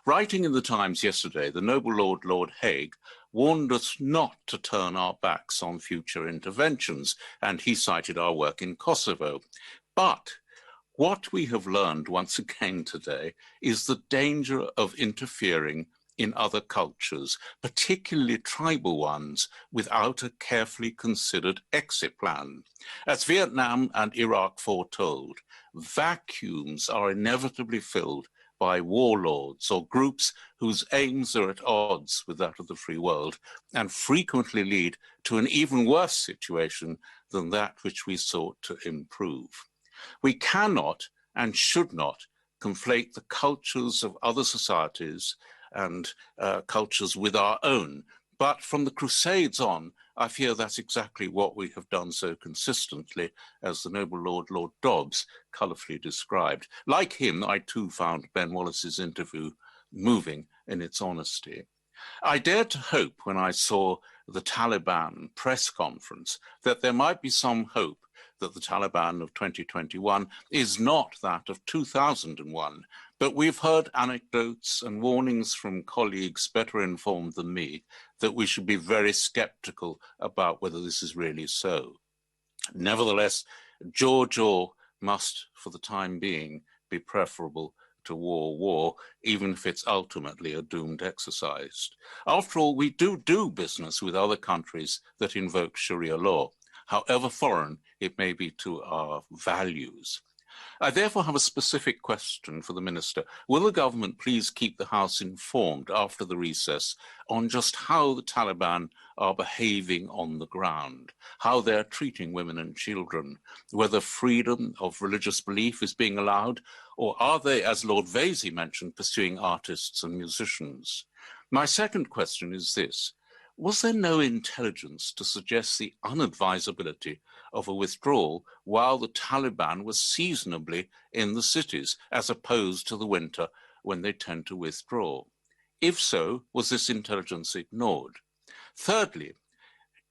Writing in the Times yesterday, the noble Lord Haig warned us not to turn our backs on future interventions, and he cited our work in Kosovo. But what we have learned once again today is the danger of interfering in other cultures, particularly tribal ones, without a carefully considered exit plan. As Vietnam and Iraq foretold, vacuums are inevitably filled by warlords or groups whose aims are at odds with that of the free world and frequently lead to an even worse situation than that which we sought to improve. We cannot and should not conflate the cultures of other societies and cultures with our own. But from the Crusades on, I fear that's exactly what we have done so consistently, as the noble Lord Dobbs colourfully described. Like him, I too found Ben Wallace's interview moving in its honesty. I dared to hope when I saw the Taliban press conference that there might be some hope that the Taliban of 2021 is not that of 2001. But we've heard anecdotes and warnings from colleagues better informed than me that we should be very sceptical about whether this is really so. Nevertheless, Jaw must, for the time being, be preferable to war, even if it's ultimately a doomed exercise. After all, we do business with other countries that invoke Sharia law. however foreign it may be to our values. I therefore have a specific question for the Minister. Will the government please keep the House informed after the recess on just how the Taliban are behaving on the ground, how they're treating women and children, whether freedom of religious belief is being allowed, or are they, as Lord Vasey mentioned, pursuing artists and musicians? My second question is this. Was there no intelligence to suggest the unadvisability of a withdrawal while the Taliban was seasonably in the cities, as opposed to the winter when they tend to withdraw? If so, was this intelligence ignored? Thirdly,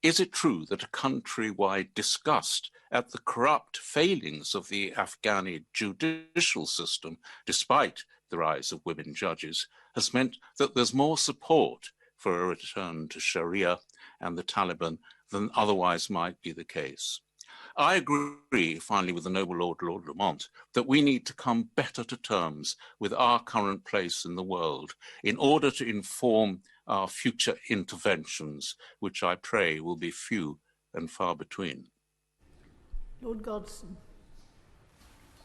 is it true that a country-wide disgust at the corrupt failings of the Afghani judicial system, despite the rise of women judges, has meant that there's more support for a return to Sharia and the Taliban than otherwise might be the case? I agree, finally, with the noble Lord Lamont, that we need to come better to terms with our current place in the world in order to inform our future interventions, which I pray will be few and far between. Lord Godson.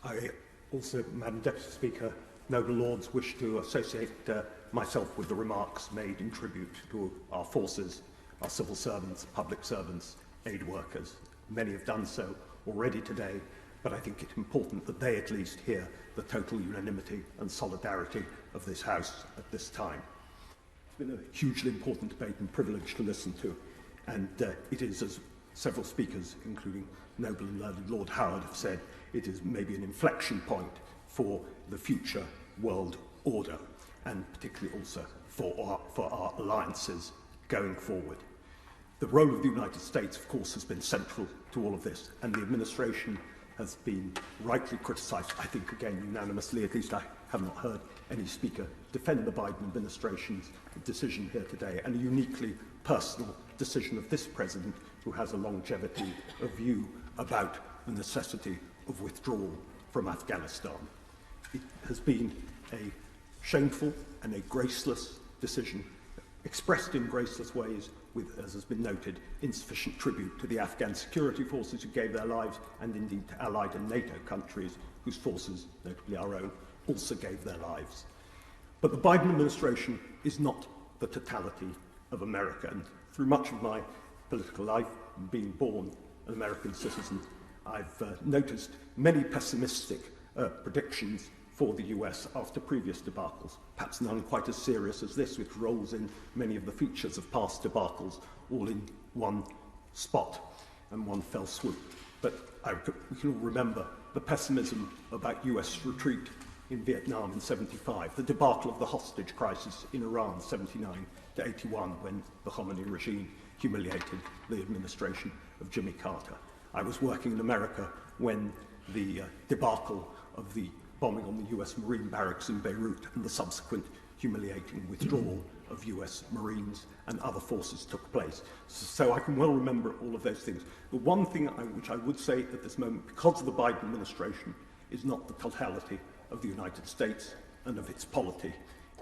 I also, Madam Deputy Speaker, noble Lords, wish to associate myself with the remarks made in tribute to our forces, our civil servants, public servants, aid workers. Many have done so already today, but I think it's important that they at least hear the total unanimity and solidarity of this House at this time. It's been a hugely important debate and privilege to listen to, and it is, as several speakers, including noble and learned Lord Howard, have said, it is maybe an inflection point for the future world order, and particularly also for our alliances going forward. The role of the United States, of course, has been central to all of this, and the administration has been rightly criticised, I think, again, unanimously. At least I have not heard any speaker defend the Biden administration's decision here today, and a uniquely personal decision of this president, who has a longevity of view about the necessity of withdrawal from Afghanistan. It has been a shameful and a graceless decision, expressed in graceless ways, with, as has been noted, insufficient tribute to the Afghan security forces who gave their lives, and indeed to allied and NATO countries whose forces, notably our own, also gave their lives. But the Biden administration is not the totality of America, and through much of my political life, being born an American citizen, I've noticed many pessimistic predictions for the US after previous debacles, perhaps none quite as serious as this, which rolls in many of the features of past debacles all in one spot and one fell swoop. But we can all remember the pessimism about US retreat in Vietnam in '75, the debacle of the hostage crisis in Iran, '79 to '81, when the Khomeini regime humiliated the administration of Jimmy Carter. I was working in America when the debacle of the bombing on the US Marine barracks in Beirut and the subsequent humiliating withdrawal of US Marines and other forces took place. So I can well remember all of those things. The one thing which I would say at this moment, because of the Biden administration, is not the totality of the United States and of its polity,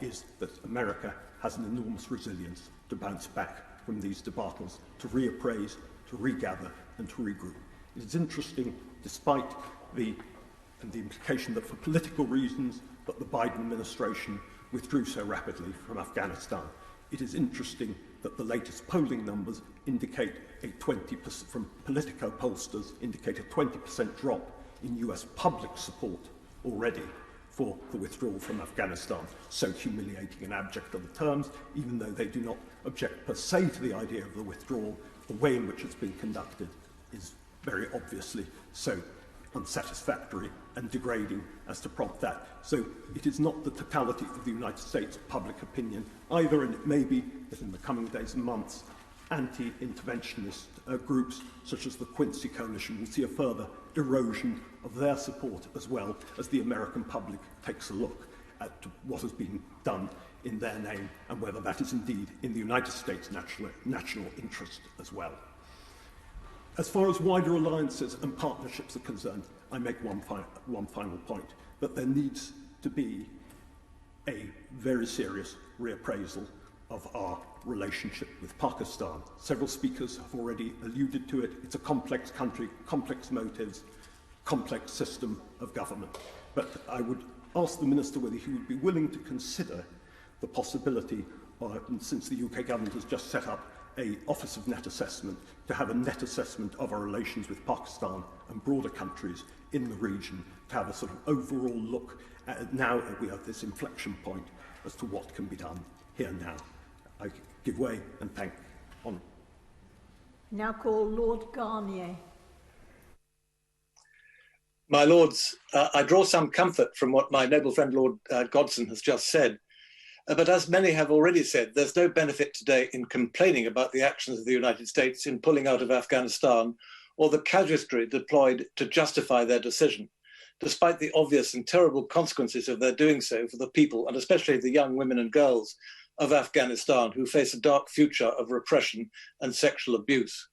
is that America has an enormous resilience to bounce back from these debacles, to reappraise, to regather, and to regroup. It is interesting, despite the implication that for political reasons that the Biden administration withdrew so rapidly from Afghanistan, it is interesting that the latest polling numbers indicate a 20%, from Politico pollsters, indicate a 20% drop in US public support already for the withdrawal from Afghanistan. So humiliating and abject are the terms, even though they do not object per se to the idea of the withdrawal, the way in which it's been conducted is very obviously so unsatisfactory and degrading as to prompt that. So it is not the totality of the United States public opinion either, and it may be that in the coming days and months, anti-interventionist groups such as the Quincy Coalition will see a further erosion of their support, as well as the American public takes a look at what has been done in their name and whether that is indeed in the United States' national interest as well. As far as wider alliances and partnerships are concerned, I make one final point, that there needs to be a very serious reappraisal of our relationship with Pakistan. Several speakers have already alluded to it. It's a complex country, complex motives, complex system of government. But I would ask the Minister whether he would be willing to consider the possibility, since the UK government has just set up an Office of Net Assessment, to have a net assessment of our relations with Pakistan and broader countries in the region, to have a sort of overall look at now that we have this inflection point as to what can be done here now. I give way and thank Honourable. Now call Lord Garnier. My Lords, I draw some comfort from what my noble friend Lord Godson has just said. But as many have already said, there's no benefit today in complaining about the actions of the United States in pulling out of Afghanistan or the casuistry deployed to justify their decision, despite the obvious and terrible consequences of their doing so for the people, and especially the young women and girls of Afghanistan who face a dark future of repression and sexual abuse.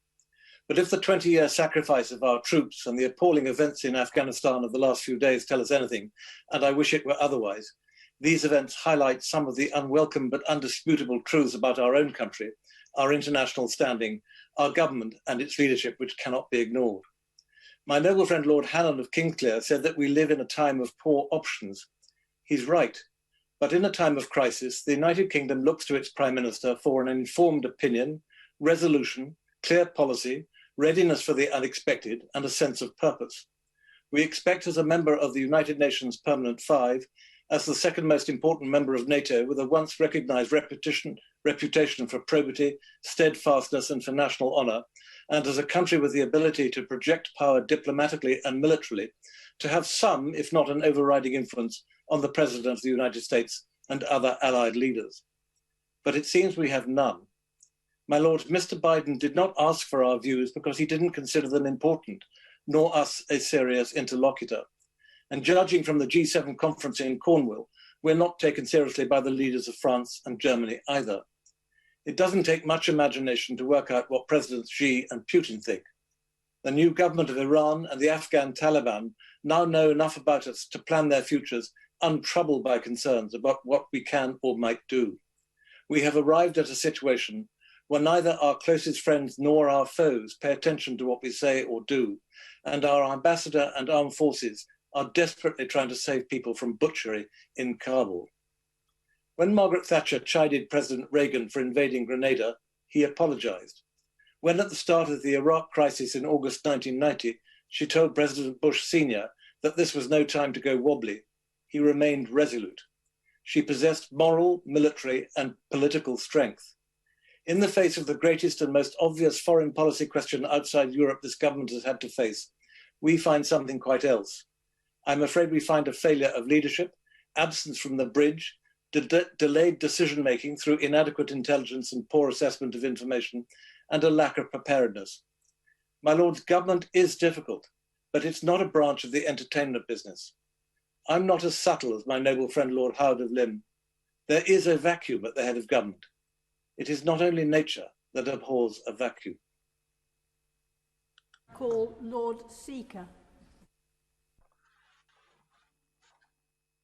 But if the 20-year sacrifice of our troops and the appalling events in Afghanistan of the last few days tell us anything, and I wish it were otherwise, these events highlight some of the unwelcome but undisputable truths about our own country, our international standing, our government and its leadership, which cannot be ignored. My noble friend Lord Hannon of Kingsclere said that we live in a time of poor options. He's right. But in a time of crisis, the United Kingdom looks to its Prime Minister for an informed opinion, resolution, clear policy, readiness for the unexpected, and a sense of purpose. We expect as a member of the United Nations Permanent Five, as the second most important member of NATO with a once recognised reputation for probity, steadfastness and for national honour, and as a country with the ability to project power diplomatically and militarily, to have some, if not an overriding influence on the President of the United States and other allied leaders. But it seems we have none. My Lord, Mr. Biden did not ask for our views because he didn't consider them important, nor us a serious interlocutor. And judging from the G7 conference in Cornwall, we're not taken seriously by the leaders of France and Germany either. It doesn't take much imagination to work out what Presidents Xi and Putin think. The new government of Iran and the Afghan Taliban now know enough about us to plan their futures untroubled by concerns about what we can or might do. We have arrived at a situation where neither our closest friends nor our foes pay attention to what we say or do, and our ambassador and armed forces are desperately trying to save people from butchery in Kabul. When Margaret Thatcher chided President Reagan for invading Grenada, he apologized. When at the start of the Iraq crisis in August 1990, she told President Bush Sr. that this was no time to go wobbly, he remained resolute. She possessed moral, military, and political strength. In the face of the greatest and most obvious foreign policy question outside Europe this government has had to face, we find something quite else. I'm afraid we find a failure of leadership, absence from the bridge, delayed decision-making through inadequate intelligence and poor assessment of information, and a lack of preparedness. My Lord's, government is difficult, but it's not a branch of the entertainment business. I'm not as subtle as my noble friend Lord Howard of Lymm. There is a vacuum at the head of government. It is not only nature that abhors a vacuum. Call Lord Seeker.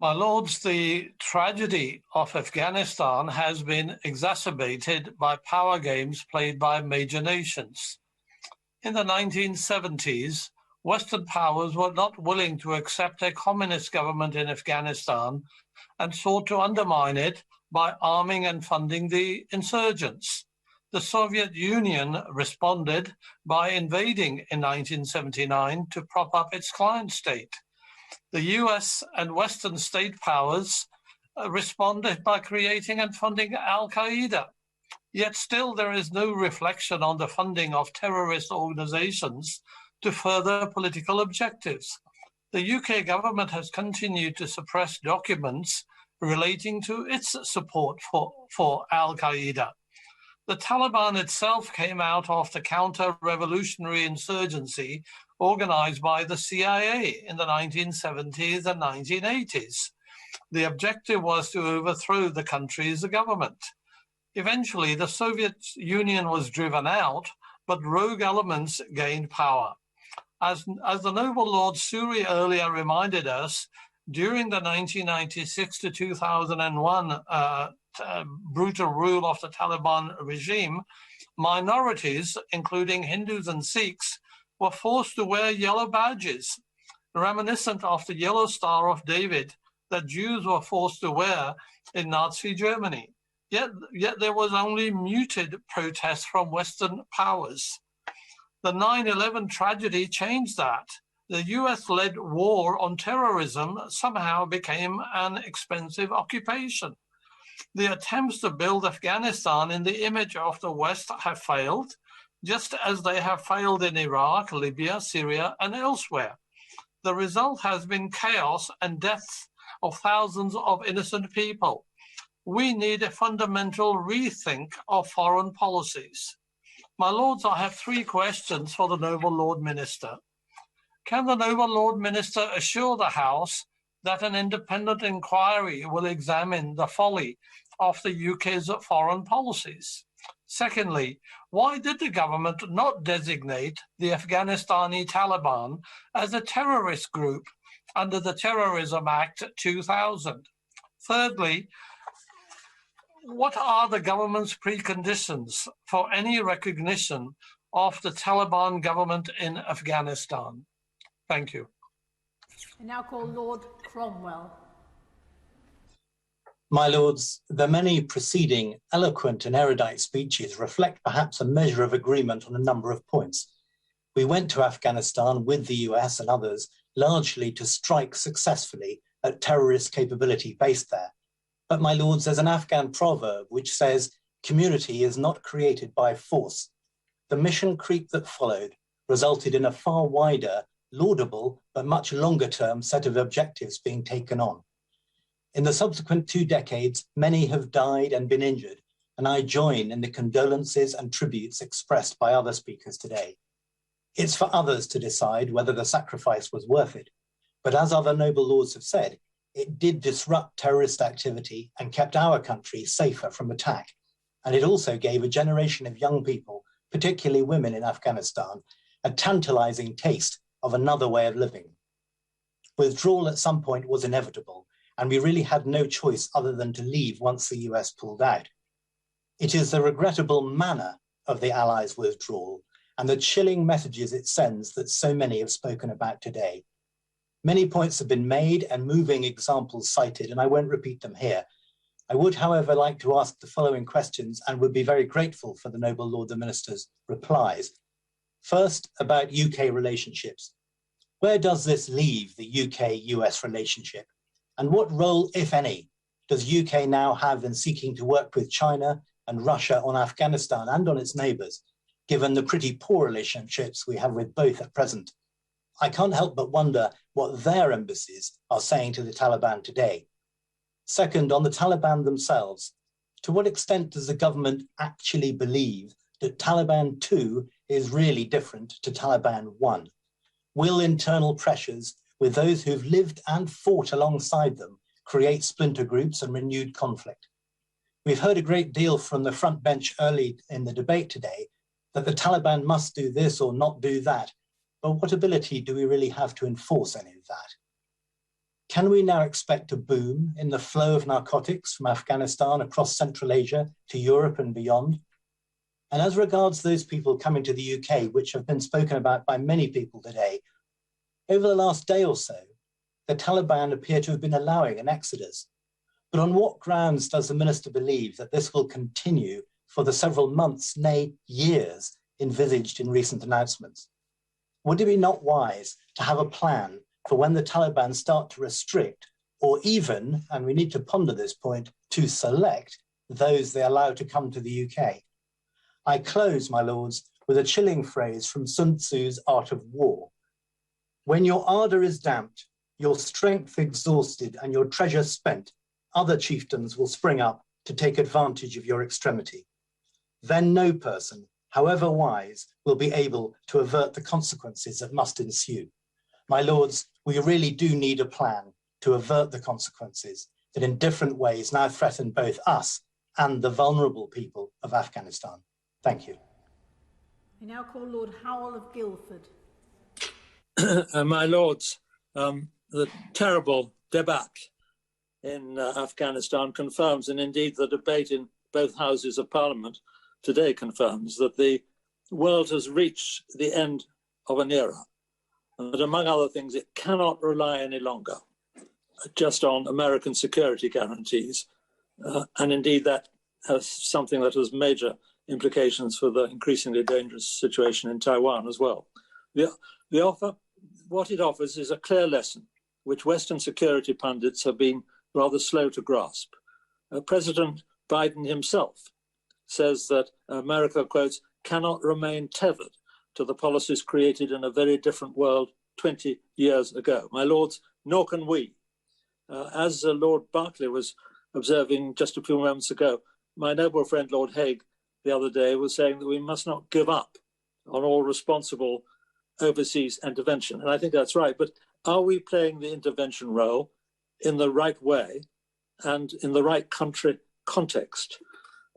My Lords, the tragedy of Afghanistan has been exacerbated by power games played by major nations. In the 1970s, Western powers were not willing to accept a communist government in Afghanistan and sought to undermine it by arming and funding the insurgents. The Soviet Union responded by invading in 1979 to prop up its client state. The US and Western state powers responded by creating and funding Al-Qaeda. Yet still there is no reflection on the funding of terrorist organizations to further political objectives. The UK government has continued to suppress documents relating to its support for Al-Qaeda. The Taliban itself came out after counter-revolutionary insurgency organized by the CIA in the 1970s and 1980s. The objective was to overthrow the country's government. Eventually, the Soviet Union was driven out, but rogue elements gained power. As the noble Lord Suri earlier reminded us, during the 1996 to 2001 brutal rule of the Taliban regime, minorities, including Hindus and Sikhs, were forced to wear yellow badges, reminiscent of the yellow Star of David that Jews were forced to wear in Nazi Germany. Yet there was only muted protest from Western powers. The 9/11 tragedy changed that. The US-led war on terrorism somehow became an expensive occupation. The attempts to build Afghanistan in the image of the West have failed, just as they have failed in Iraq, Libya, Syria, and elsewhere. The result has been chaos and deaths of thousands of innocent people. We need a fundamental rethink of foreign policies. My Lords, I have 3 questions for the Noble Lord Minister. Can the Noble Lord Minister assure the House that an independent inquiry will examine the folly of the UK's foreign policies? Secondly, why did the government not designate the Afghanistani Taliban as a terrorist group under the Terrorism Act 2000? Thirdly, what are the government's preconditions for any recognition of the Taliban government in Afghanistan? Thank you. I now call Lord Cromwell. My Lords, the many preceding eloquent and erudite speeches reflect perhaps a measure of agreement on a number of points. We went to Afghanistan with the US and others largely to strike successfully at terrorist capability based there. But my Lords, there's an Afghan proverb which says, community is not created by force. The mission creep that followed resulted in a far wider, laudable, but much longer term set of objectives being taken on. In the subsequent 2 decades, many have died and been injured, and I join in the condolences and tributes expressed by other speakers today. It's for others to decide whether the sacrifice was worth it, but as other noble lords have said, it did disrupt terrorist activity and kept our country safer from attack. And it also gave a generation of young people, particularly women in Afghanistan, a tantalizing taste of another way of living. Withdrawal at some point was inevitable, and we really had no choice other than to leave once the US pulled out. It is the regrettable manner of the Allies' withdrawal and the chilling messages it sends that so many have spoken about today. Many points have been made and moving examples cited, and I won't repeat them here. I would, however, like to ask the following questions and would be very grateful for the Noble Lord the Minister's replies. First, about UK relationships. Where does this leave the UK-US relationship? And what role, if any, does UK now have in seeking to work with China and Russia on Afghanistan and on its neighbours, given the pretty poor relationships we have with both at present? I can't help but wonder what their embassies are saying to the Taliban today. Second, on the Taliban themselves, to what extent does the government actually believe that Taliban 2 is really different to Taliban 1? Will internal pressures with those who've lived and fought alongside them create splinter groups and renewed conflict? We've heard a great deal from the front bench early in the debate today that the Taliban must do this or not do that, but what ability do we really have to enforce any of that? Can we now expect a boom in the flow of narcotics from Afghanistan across Central Asia to Europe and beyond? And as regards those people coming to the UK, which have been spoken about by many people today, over the last day or so, the Taliban appear to have been allowing an exodus. But on what grounds does the minister believe that this will continue for the several months, nay, years, envisaged in recent announcements? Would it be not wise to have a plan for when the Taliban start to restrict, or even, and we need to ponder this point, to select those they allow to come to the UK? I close, my lords, with a chilling phrase from Sun Tzu's Art of War. When your ardour is damped, your strength exhausted, and your treasure spent, other chieftains will spring up to take advantage of your extremity. Then no person, however wise, will be able to avert the consequences that must ensue. My lords, we really do need a plan to avert the consequences that in different ways now threaten both us and the vulnerable people of Afghanistan. Thank you. I now call Lord Howell of Guildford. My lords, the terrible debacle in Afghanistan confirms, and indeed the debate in both houses of parliament today confirms, that the world has reached the end of an era. And that, among other things, it cannot rely any longer just on American security guarantees. And indeed, that has something that has major implications for the increasingly dangerous situation in Taiwan as well. What it offers is a clear lesson, which Western security pundits have been rather slow to grasp. President Biden himself says that America, quotes, cannot remain tethered to the policies created in a very different world 20 years ago. My lords, nor can we. As Lord Berkeley was observing just a few moments ago, my noble friend Lord Hague the other day was saying that we must not give up on all responsible overseas intervention. And I think that's right. But are we playing the intervention role in the right way and in the right country context?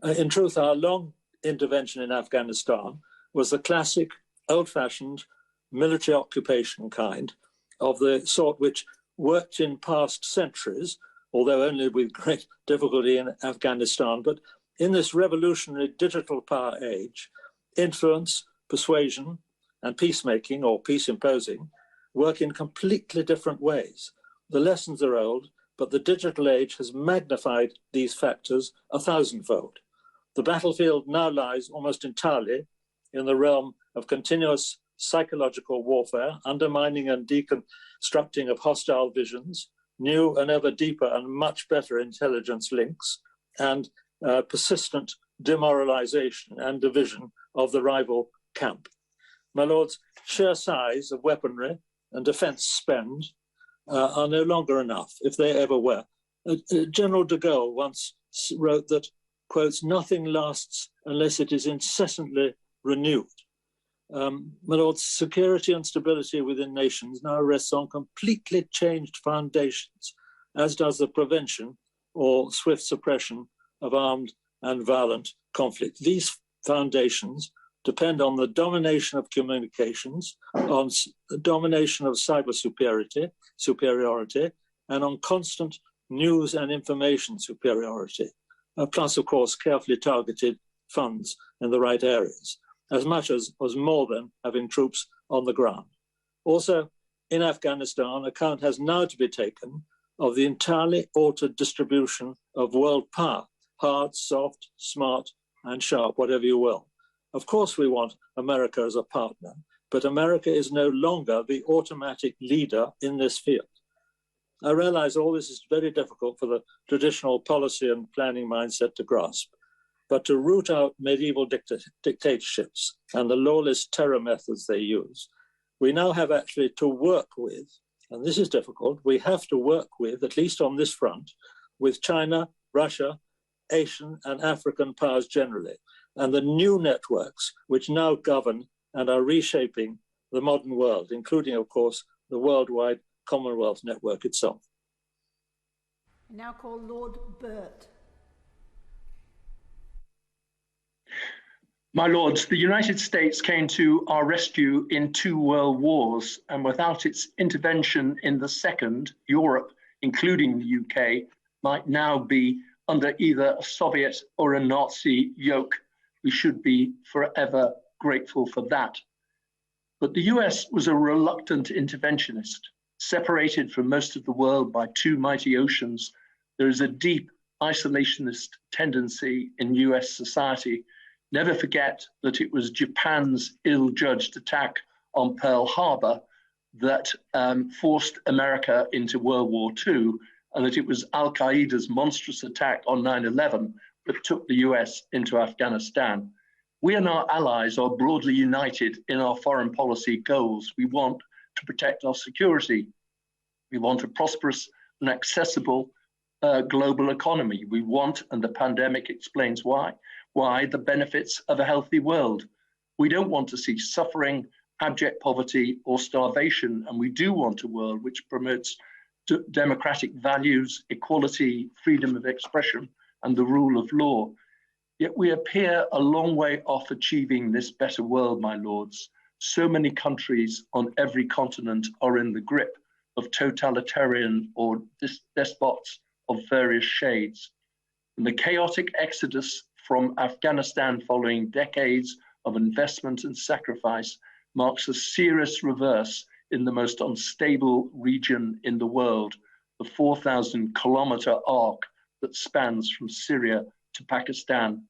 In truth, our long intervention in Afghanistan was the classic, old-fashioned military occupation kind of the sort which worked in past centuries, although only with great difficulty in Afghanistan. But in this revolutionary digital power age, influence, persuasion, and peacemaking or peace imposing work in completely different ways. The lessons are old, but the digital age has magnified these factors 1,000-fold. The battlefield now lies almost entirely in the realm of continuous psychological warfare, undermining and deconstructing of hostile visions, new and ever deeper and much better intelligence links, and persistent demoralization and division of the rival camp. My lords, sheer size of weaponry and defense spend are no longer enough, if they ever were. General de Gaulle once wrote that, quotes, nothing lasts unless it is incessantly renewed. My lords, security and stability within nations now rests on completely changed foundations, as does the prevention or swift suppression of armed and violent conflict. These foundations depend on the domination of communications, on the domination of cyber superiority, and on constant news and information superiority, plus, of course, carefully targeted funds in the right areas, as much as was more than having troops on the ground. Also, in Afghanistan, account has now to be taken of the entirely altered distribution of world power, hard, soft, smart, and sharp, whatever you will. Of course, we want America as a partner, but America is no longer the automatic leader in this field. I realize all this is very difficult for the traditional policy and planning mindset to grasp, but to root out medieval dictatorships and the lawless terror methods they use, we now have actually to work with, and this is difficult, we have to work with, at least on this front, with China, Russia, Asian and African powers generally, and the new networks which now govern and are reshaping the modern world, including, of course, the worldwide Commonwealth network itself. I now call Lord Burt. My lords, the United States came to our rescue in 2 world wars, and without its intervention in the second, Europe, including the UK, might now be under either a Soviet or a Nazi yoke. We should be forever grateful for that. But the US was a reluctant interventionist. Separated from most of the world by 2 mighty oceans, there is a deep isolationist tendency in US society. Never forget that it was Japan's ill-judged attack on Pearl Harbor that forced America into World War II, and that it was Al-Qaeda's monstrous attack on 9/11 that took the US into Afghanistan. We and our allies are broadly united in our foreign policy goals. We want to protect our security. We want a prosperous and accessible global economy. We want, and the pandemic explains why, the benefits of a healthy world. We don't want to see suffering, abject poverty, or starvation, and we do want a world which promotes democratic values, equality, freedom of expression, and the rule of law. Yet we appear a long way off achieving this better world, my lords. So many countries on every continent are in the grip of totalitarian or despots of various shades. And the chaotic exodus from Afghanistan following decades of investment and sacrifice marks a serious reverse in the most unstable region in the world, the 4,000-kilometer arc that spans from Syria to Pakistan.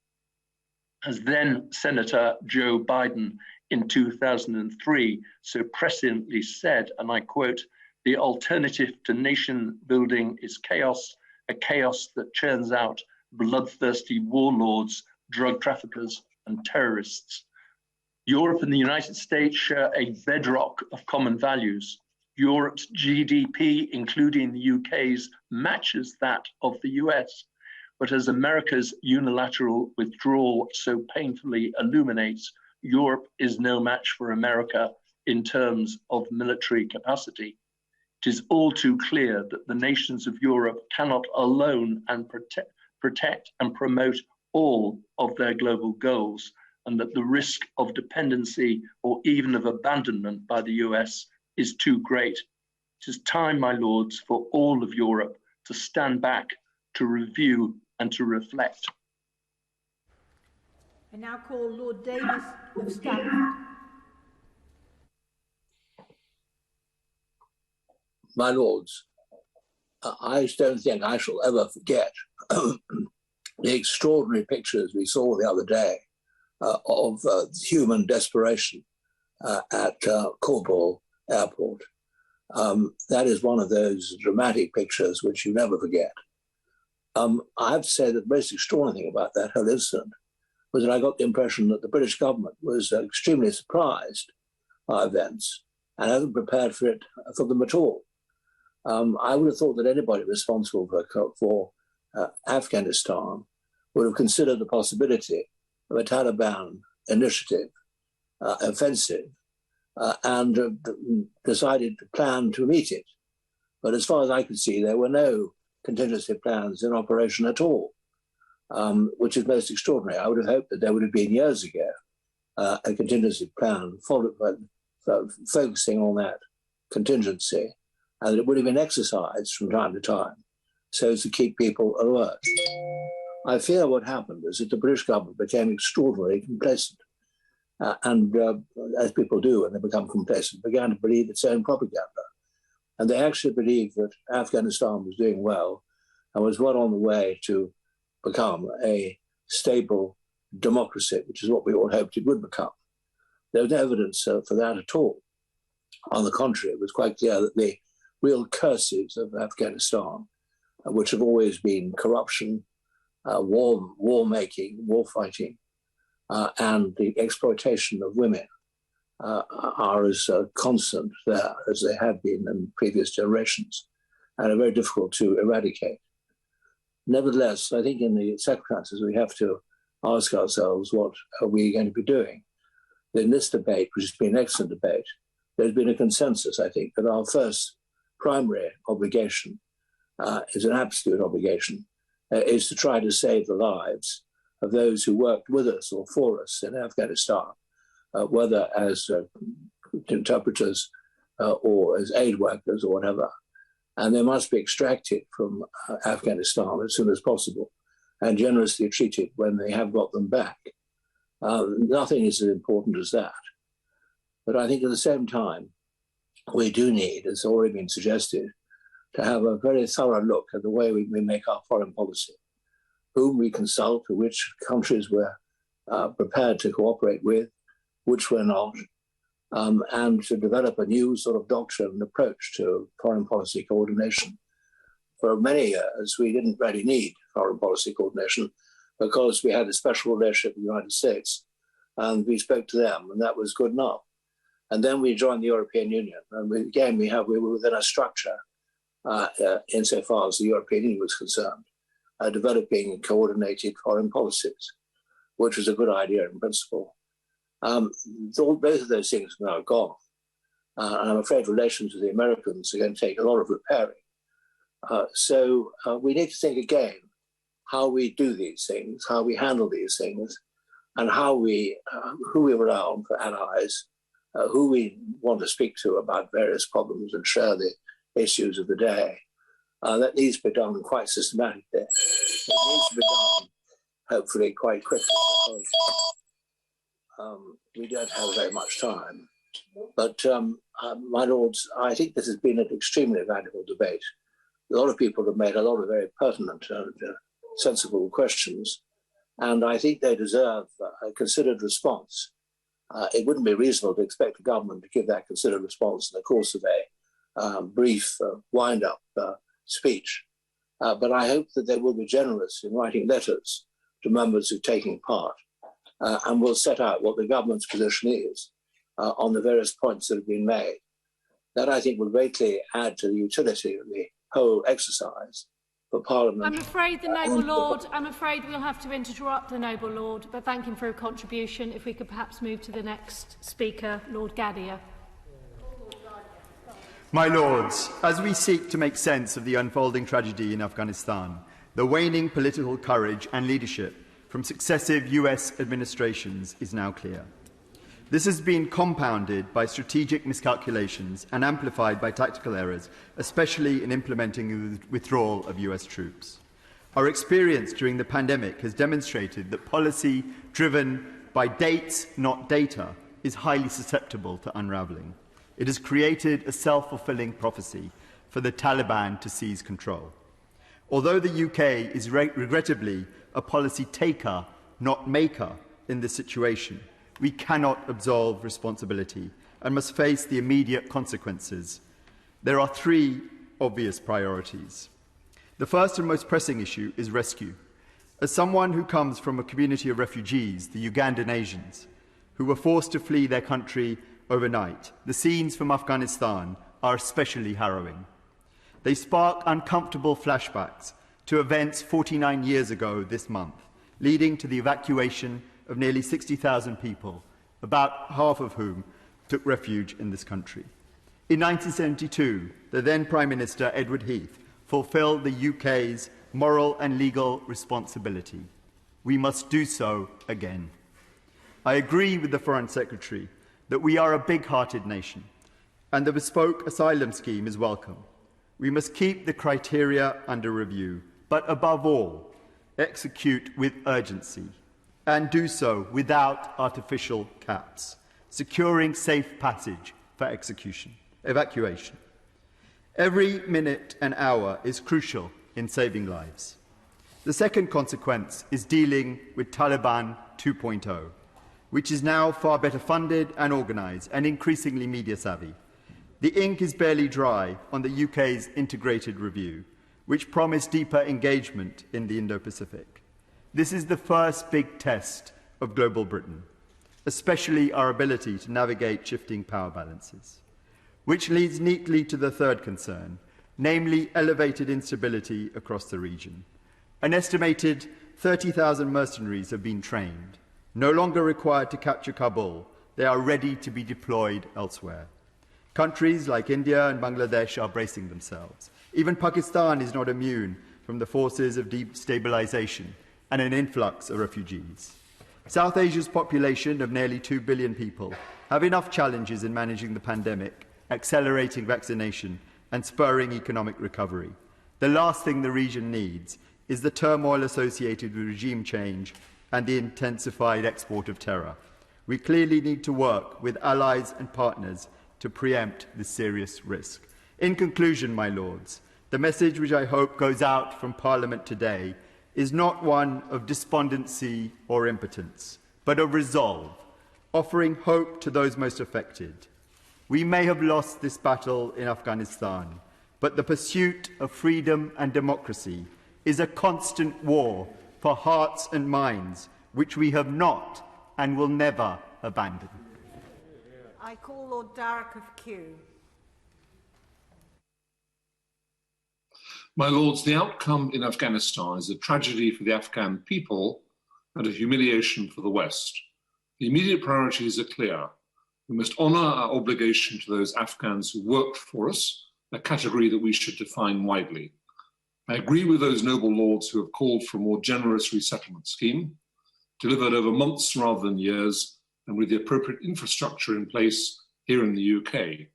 As then Senator Joe Biden in 2003 so presciently said, and I quote, "The alternative to nation building is chaos, a chaos that churns out bloodthirsty warlords, drug traffickers, and terrorists." Europe and the United States share a bedrock of common values. Europe's GDP, including the UK's, matches that of the US. But as America's unilateral withdrawal so painfully illuminates, Europe is no match for America in terms of military capacity. It is all too clear that the nations of Europe cannot alone and protect and promote all of their global goals, and that the risk of dependency or even of abandonment by the US is too great. It is time, my lords, for all of Europe to stand back, to review and to reflect. I now call Lord Davis of Scotland. My lords, I don't think I shall ever forget the extraordinary pictures we saw the other day of human desperation at Kabul airport. That is one of those dramatic pictures which you never forget. I have to say that the most extraordinary thing about that whole incident was that I got the impression that the British government was extremely surprised by events and hadn't prepared for them at all. I would have thought that anybody responsible for Afghanistan would have considered the possibility of a Taliban initiative, offensive, and decided to plan to meet it. But as far as I could see, there were no contingency plans in operation at all, which is most extraordinary. I would have hoped that there would have been years ago a contingency plan followed by focusing on that contingency, and that it would have been exercised from time to time so as to keep people alert. I fear what happened is that the British government became extraordinarily complacent, and as people do when they become complacent, began to believe its own propaganda. And they actually believed that Afghanistan was doing well and was well on the way to become a stable democracy, which is what we all hoped it would become. There was no evidence for that at all. On the contrary, it was quite clear that the real curses of Afghanistan, which have always been corruption, war-making, war-fighting, and the exploitation of women, are as constant there as they have been in previous generations, and are very difficult to eradicate. Nevertheless, I think in the circumstances we have to ask ourselves, what are we going to be doing? In this debate, which has been an excellent debate, there's been a consensus, I think, that our first primary obligation is an absolute obligation, is to try to save the lives of those who worked with us or for us in Afghanistan, whether as interpreters or as aid workers or whatever. And they must be extracted from Afghanistan as soon as possible and generously treated when they have got them back. Nothing is as important as that. But I think at the same time, we do need, as already been suggested, to have a very thorough look at the way we make our foreign policy, whom we consult, which countries we're prepared to cooperate with, which we're not, and to develop a new sort of doctrine and approach to foreign policy coordination. For many years, we didn't really need foreign policy coordination because we had a special relationship with the United States, and we spoke to them, and that was good enough. And then we joined the European Union, and we were within a structure, insofar as the European Union was concerned, developing coordinated foreign policies, which was a good idea in principle. Both of those things are now gone. And I'm afraid relations with the Americans are going to take a lot of repairing. So we need to think again how we do these things, how we handle these things, and how who we rely on for allies, who we want to speak to about various problems and share the issues of the day. That needs to be done quite systematically. It needs to be done, hopefully, quite quickly, because we don't have very much time. But, my lords, I think this has been an extremely valuable debate. A lot of people have made a lot of very pertinent and sensible questions, and I think they deserve a considered response. It wouldn't be reasonable to expect the government to give that considered response in the course of a brief wind-up speech. But I hope that they will be generous in writing letters to members who are taking part, and will set out what the government's position is on the various points that have been made. That, I think, will greatly add to the utility of the whole exercise for Parliament. I'm afraid we'll have to interrupt the Noble Lord, but thank him for a contribution. If we could perhaps move to the next speaker, Lord Gadier. My Lords, as we seek to make sense of the unfolding tragedy in Afghanistan, the waning political courage and leadership from successive US administrations is now clear. This has been compounded by strategic miscalculations and amplified by tactical errors, especially in implementing the withdrawal of US troops. Our experience during the pandemic has demonstrated that policy driven by dates, not data, is highly susceptible to unravelling. It has created a self-fulfilling prophecy for the Taliban to seize control. Although the UK is regrettably a policy taker, not maker, in this situation, we cannot absolve responsibility and must face the immediate consequences. There are three obvious priorities. The first and most pressing issue is rescue. As someone who comes from a community of refugees, the Ugandan Asians, who were forced to flee their country overnight, the scenes from Afghanistan are especially harrowing. They spark uncomfortable flashbacks to events 49 years ago this month, leading to the evacuation of nearly 60,000 people, about half of whom took refuge in this country. In 1972, the then Prime Minister, Edward Heath, fulfilled the UK's moral and legal responsibility. We must do so again. I agree with the Foreign Secretary that we are a big-hearted nation, and the bespoke asylum scheme is welcome. We must keep the criteria under review, but above all, execute with urgency, and do so without artificial caps, securing safe passage for evacuation. Every minute and hour is crucial in saving lives. The second consequence is dealing with Taliban 2.0, which is now far better funded and organised and increasingly media savvy. The ink is barely dry on the UK's integrated review, which promised deeper engagement in the Indo-Pacific. This is the first big test of global Britain, especially our ability to navigate shifting power balances, which leads neatly to the third concern, namely elevated instability across the region. An estimated 30,000 mercenaries have been trained. No longer required to capture Kabul, they are ready to be deployed elsewhere. Countries like India and Bangladesh are bracing themselves. Even Pakistan is not immune from the forces of destabilization and an influx of refugees. South Asia's population of nearly 2 billion people have enough challenges in managing the pandemic, accelerating vaccination and spurring economic recovery. The last thing the region needs is the turmoil associated with regime change and the intensified export of terror. We clearly need to work with allies and partners to preempt this serious risk. In conclusion, my Lords, the message which I hope goes out from Parliament today is not one of despondency or impotence, but of resolve, offering hope to those most affected. We may have lost this battle in Afghanistan, but the pursuit of freedom and democracy is a constant war for hearts and minds, which we have not and will never abandon. I call Lord Darroch of Kew. My Lords, the outcome in Afghanistan is a tragedy for the Afghan people and a humiliation for the West. The immediate priorities are clear. We must honour our obligation to those Afghans who worked for us, a category that we should define widely. I agree with those noble lords who have called for a more generous resettlement scheme, delivered over months rather than years, and with the appropriate infrastructure in place here in the UK.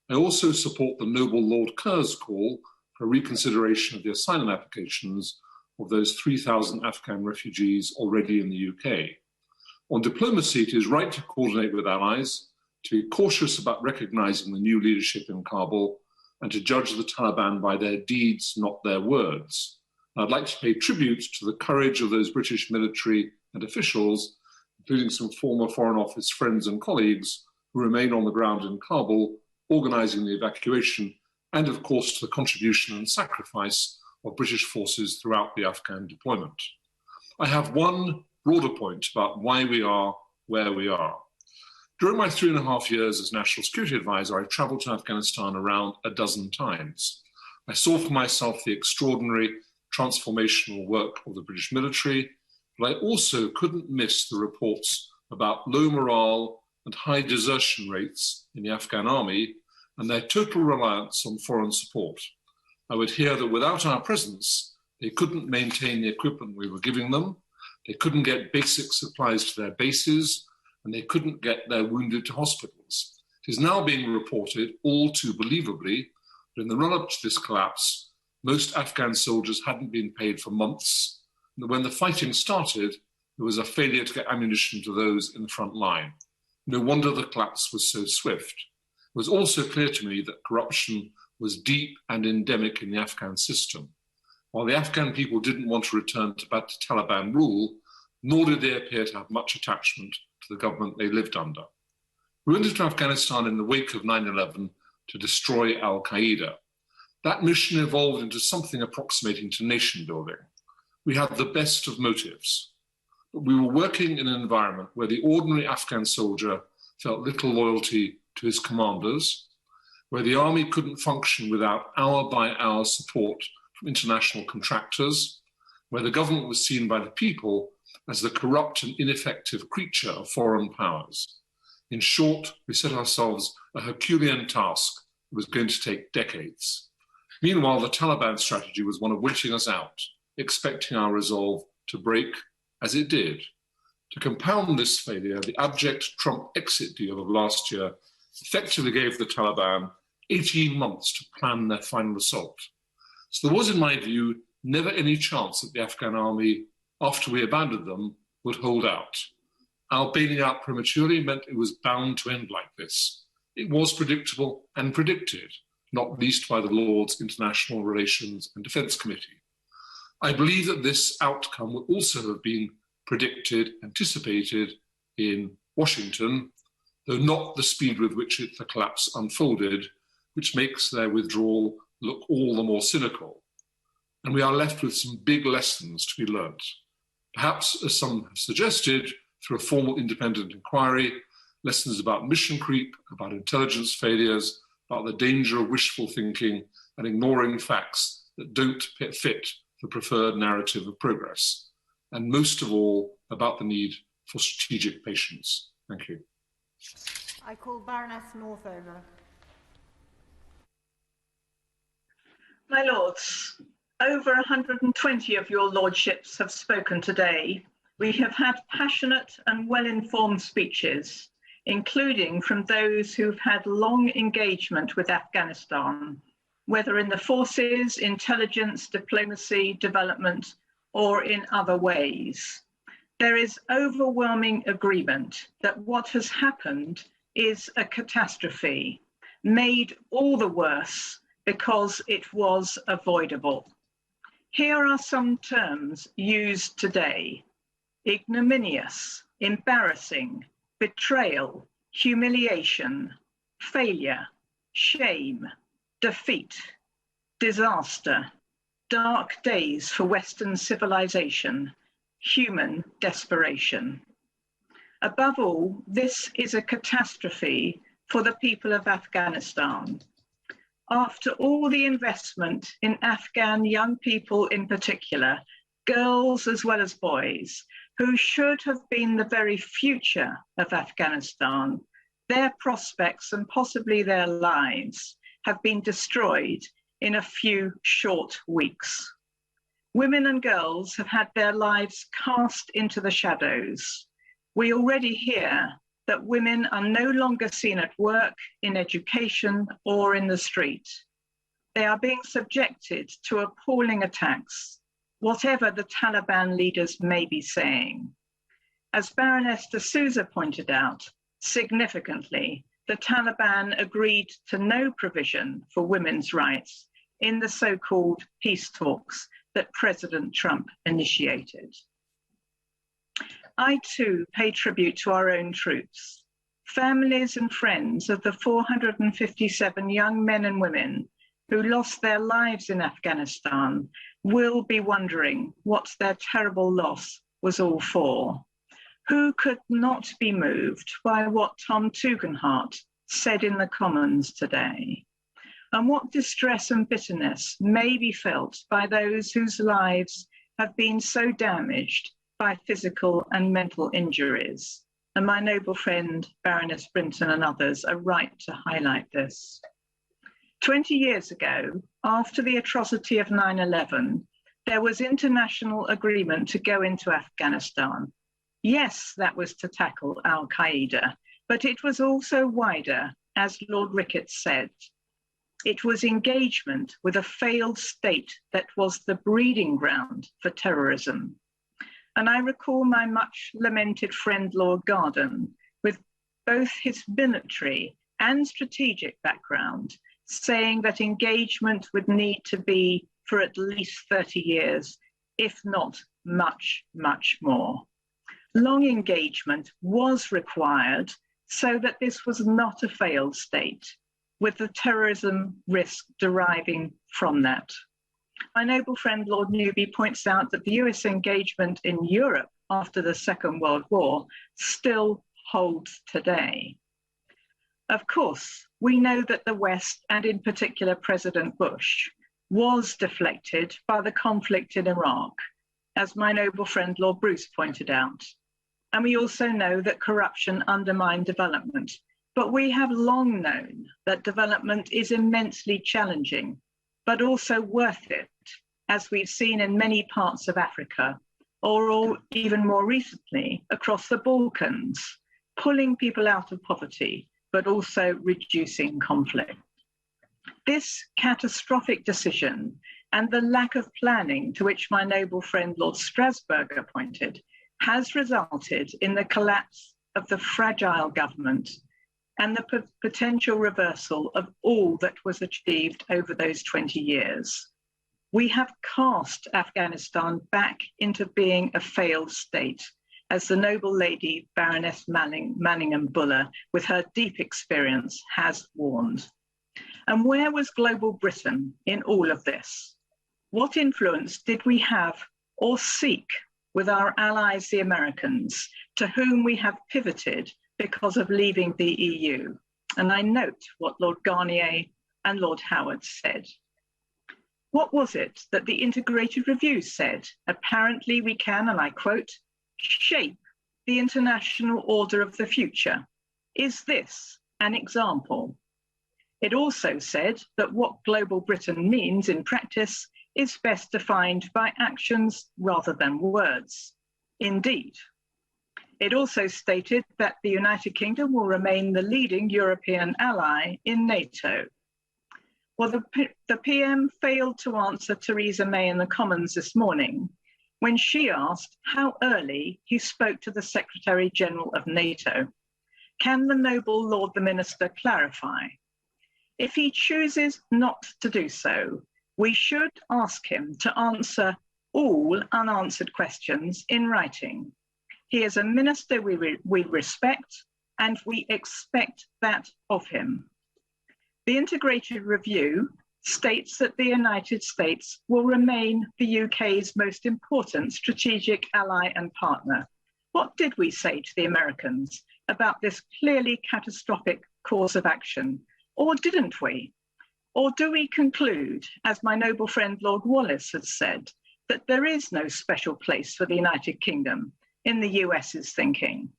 I also support the noble Lord Kerr's call for a reconsideration of the asylum applications of those 3,000 Afghan refugees already in the UK. On diplomacy, it is right to coordinate with allies, to be cautious about recognising the new leadership in Kabul, and to judge the Taliban by their deeds, not their words. I'd like to pay tribute to the courage of those British military and officials, including some former Foreign Office friends and colleagues who remain on the ground in Kabul, organising the evacuation, and of course to the contribution and sacrifice of British forces throughout the Afghan deployment. I have one broader point about why we are where we are. During my 3.5 years as National Security Advisor, I travelled to Afghanistan around a dozen times. I saw for myself the extraordinary transformational work of the British military, but I also couldn't miss the reports about low morale and high desertion rates in the Afghan army and their total reliance on foreign support. I would hear that without our presence, they couldn't maintain the equipment we were giving them, they couldn't get basic supplies to their bases, and they couldn't get their wounded to hospitals. It is now being reported, all too believably, that in the run-up to this collapse, most Afghan soldiers hadn't been paid for months, and that when the fighting started, there was a failure to get ammunition to those in the front line. No wonder the collapse was so swift. It was also clear to me that corruption was deep and endemic in the Afghan system. While the Afghan people didn't want to return to Taliban rule, nor did they appear to have much attachment to the government they lived under. We went into Afghanistan in the wake of 9/11 to destroy al-Qaeda. That mission evolved into something approximating to nation building. We had the best of motives, but we were working in an environment where the ordinary Afghan soldier felt little loyalty to his commanders, where the army couldn't function without hour-by-hour support from international contractors, where the government was seen by the people as the corrupt and ineffective creature of foreign powers. In short, we set ourselves a Herculean task that was going to take decades. Meanwhile, the Taliban strategy was one of waiting us out, expecting our resolve to break, as it did. To compound this failure, the abject Trump exit deal of last year effectively gave the Taliban 18 months to plan their final assault. So there was, in my view, never any chance that the Afghan army, after we abandoned them, would hold out. Our bailing out prematurely meant it was bound to end like this. It was predictable and predicted, not least by the Lord's International Relations and Defence Committee. I believe that this outcome would also have been predicted, anticipated in Washington, though not the speed with which the collapse unfolded, which makes their withdrawal look all the more cynical. And we are left with some big lessons to be learnt. Perhaps, as some have suggested, through a formal independent inquiry, lessons about mission creep, about intelligence failures, about the danger of wishful thinking and ignoring facts that don't fit the preferred narrative of progress, and most of all, about the need for strategic patience. Thank you. I call Baroness Northover. My Lords, over 120 of your Lordships have spoken today. We have had passionate and well-informed speeches, including from those who've had long engagement with Afghanistan, whether in the forces, intelligence, diplomacy, development, or in other ways. There is overwhelming agreement that what has happened is a catastrophe, made all the worse because it was avoidable. Here are some terms used today: ignominious, embarrassing, betrayal, humiliation, failure, shame, defeat, disaster, dark days for Western civilization, human desperation. Above all, this is a catastrophe for the people of Afghanistan. After all the investment in Afghan young people in particular, girls as well as boys, who should have been the very future of Afghanistan, their prospects and possibly their lives have been destroyed in a few short weeks. Women and girls have had their lives cast into the shadows. We already hear that women are no longer seen at work, in education, or in the street. They are being subjected to appalling attacks, whatever the Taliban leaders may be saying. As Baroness de Souza pointed out, significantly, the Taliban agreed to no provision for women's rights in the so-called peace talks that President Trump initiated. I too pay tribute to our own troops, families and friends of the 457 young men and women who lost their lives in Afghanistan will be wondering what their terrible loss was all for. Who could not be moved by what Tom Tugendhat said in the Commons today? And what distress and bitterness may be felt by those whose lives have been so damaged by physical and mental injuries. And my noble friend, Baroness Brinton and others are right to highlight this. 20 years ago, after the atrocity of 9/11, there was international agreement to go into Afghanistan. Yes, that was to tackle Al-Qaeda, but it was also wider, as Lord Ricketts said. It was engagement with a failed state that was the breeding ground for terrorism. And I recall my much lamented friend, Lord Garden, with both his military and strategic background, saying that engagement would need to be for at least 30 years, if not much, much more. Long engagement was required so that this was not a failed state, with the terrorism risk deriving from that. My noble friend Lord Newby points out that the US engagement in Europe after the Second World War still holds today. Of course, we know that the West, and in particular President Bush, was deflected by the conflict in Iraq, as my noble friend Lord Bruce pointed out. And we also know that corruption undermined development. But we have long known that development is immensely challenging, but also worth it, as we've seen in many parts of Africa, or even more recently across the Balkans, pulling people out of poverty, but also reducing conflict. This catastrophic decision and the lack of planning to which my noble friend Lord Strasburger pointed has resulted in the collapse of the fragile government and the potential reversal of all that was achieved over those 20 years. We have cast Afghanistan back into being a failed state, as the noble lady Baroness Manningham Buller, with her deep experience, has warned. And where was global Britain in all of this? What influence did we have or seek with our allies, the Americans, to whom we have pivoted because of leaving the EU? And I note what Lord Garnier and Lord Howard said. What was it that the integrated review said? Apparently we can, and I quote, shape the international order of the future. Is this an example? It also said that what global Britain means in practice is best defined by actions rather than words. Indeed. It also stated that the United Kingdom will remain the leading European ally in NATO. Well, the PM failed to answer Theresa May in the Commons this morning when she asked how early he spoke to the Secretary General of NATO. Can the noble Lord the Minister clarify? If he chooses not to do so, we should ask him to answer all unanswered questions in writing. He is a minister we respect, and we expect that of him. The integrated review states that the United States will remain the UK's most important strategic ally and partner. What did we say to the Americans about this clearly catastrophic course of action? Or didn't we? Or do we conclude, as my noble friend Lord Wallace has said, that there is no special place for the United Kingdom in the US's thinking?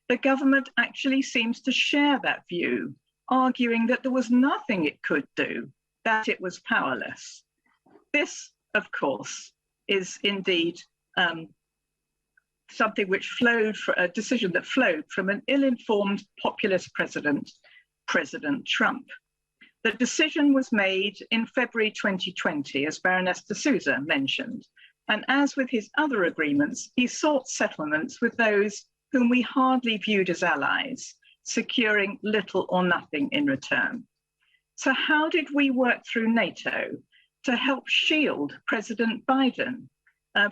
The government actually seems to share that view, arguing that there was nothing it could do, that it was powerless. This, of course, is indeed something which flowed from a decision that flowed from an ill-informed populist president, President Trump. The decision was made in February 2020, as Baroness de Souza mentioned, and as with his other agreements, he sought settlements with those whom we hardly viewed as allies, securing little or nothing in return. So how did we work through NATO to help shield President Biden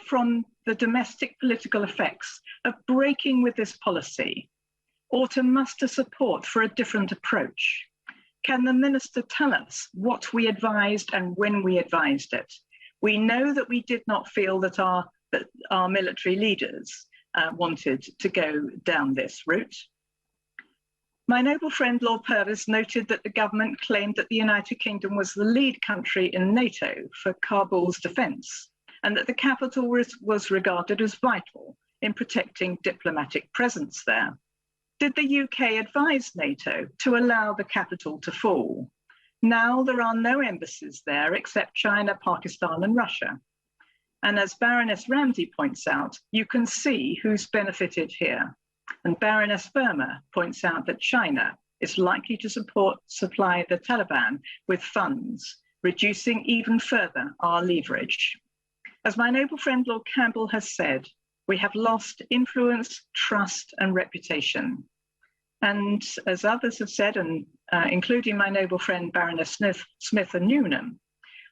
from the domestic political effects of breaking with this policy, or to muster support for a different approach? Can the minister tell us what we advised and when we advised it? We know that we did not feel that our military leaders wanted to go down this route. My noble friend Lord Purvis noted that the government claimed that the United Kingdom was the lead country in NATO for Kabul's defence, and that the capital was regarded as vital in protecting diplomatic presence there. Did the UK advise NATO to allow the capital to fall? Now there are no embassies there except China, Pakistan and Russia. And as Baroness Ramsey points out, you can see who's benefited here. And Baroness Verma points out that China is likely to supply the Taliban with funds, reducing even further our leverage. As my noble friend Lord Campbell has said, we have lost influence, trust and reputation. And as others have said, and including my noble friend Baroness Smith and Newnham,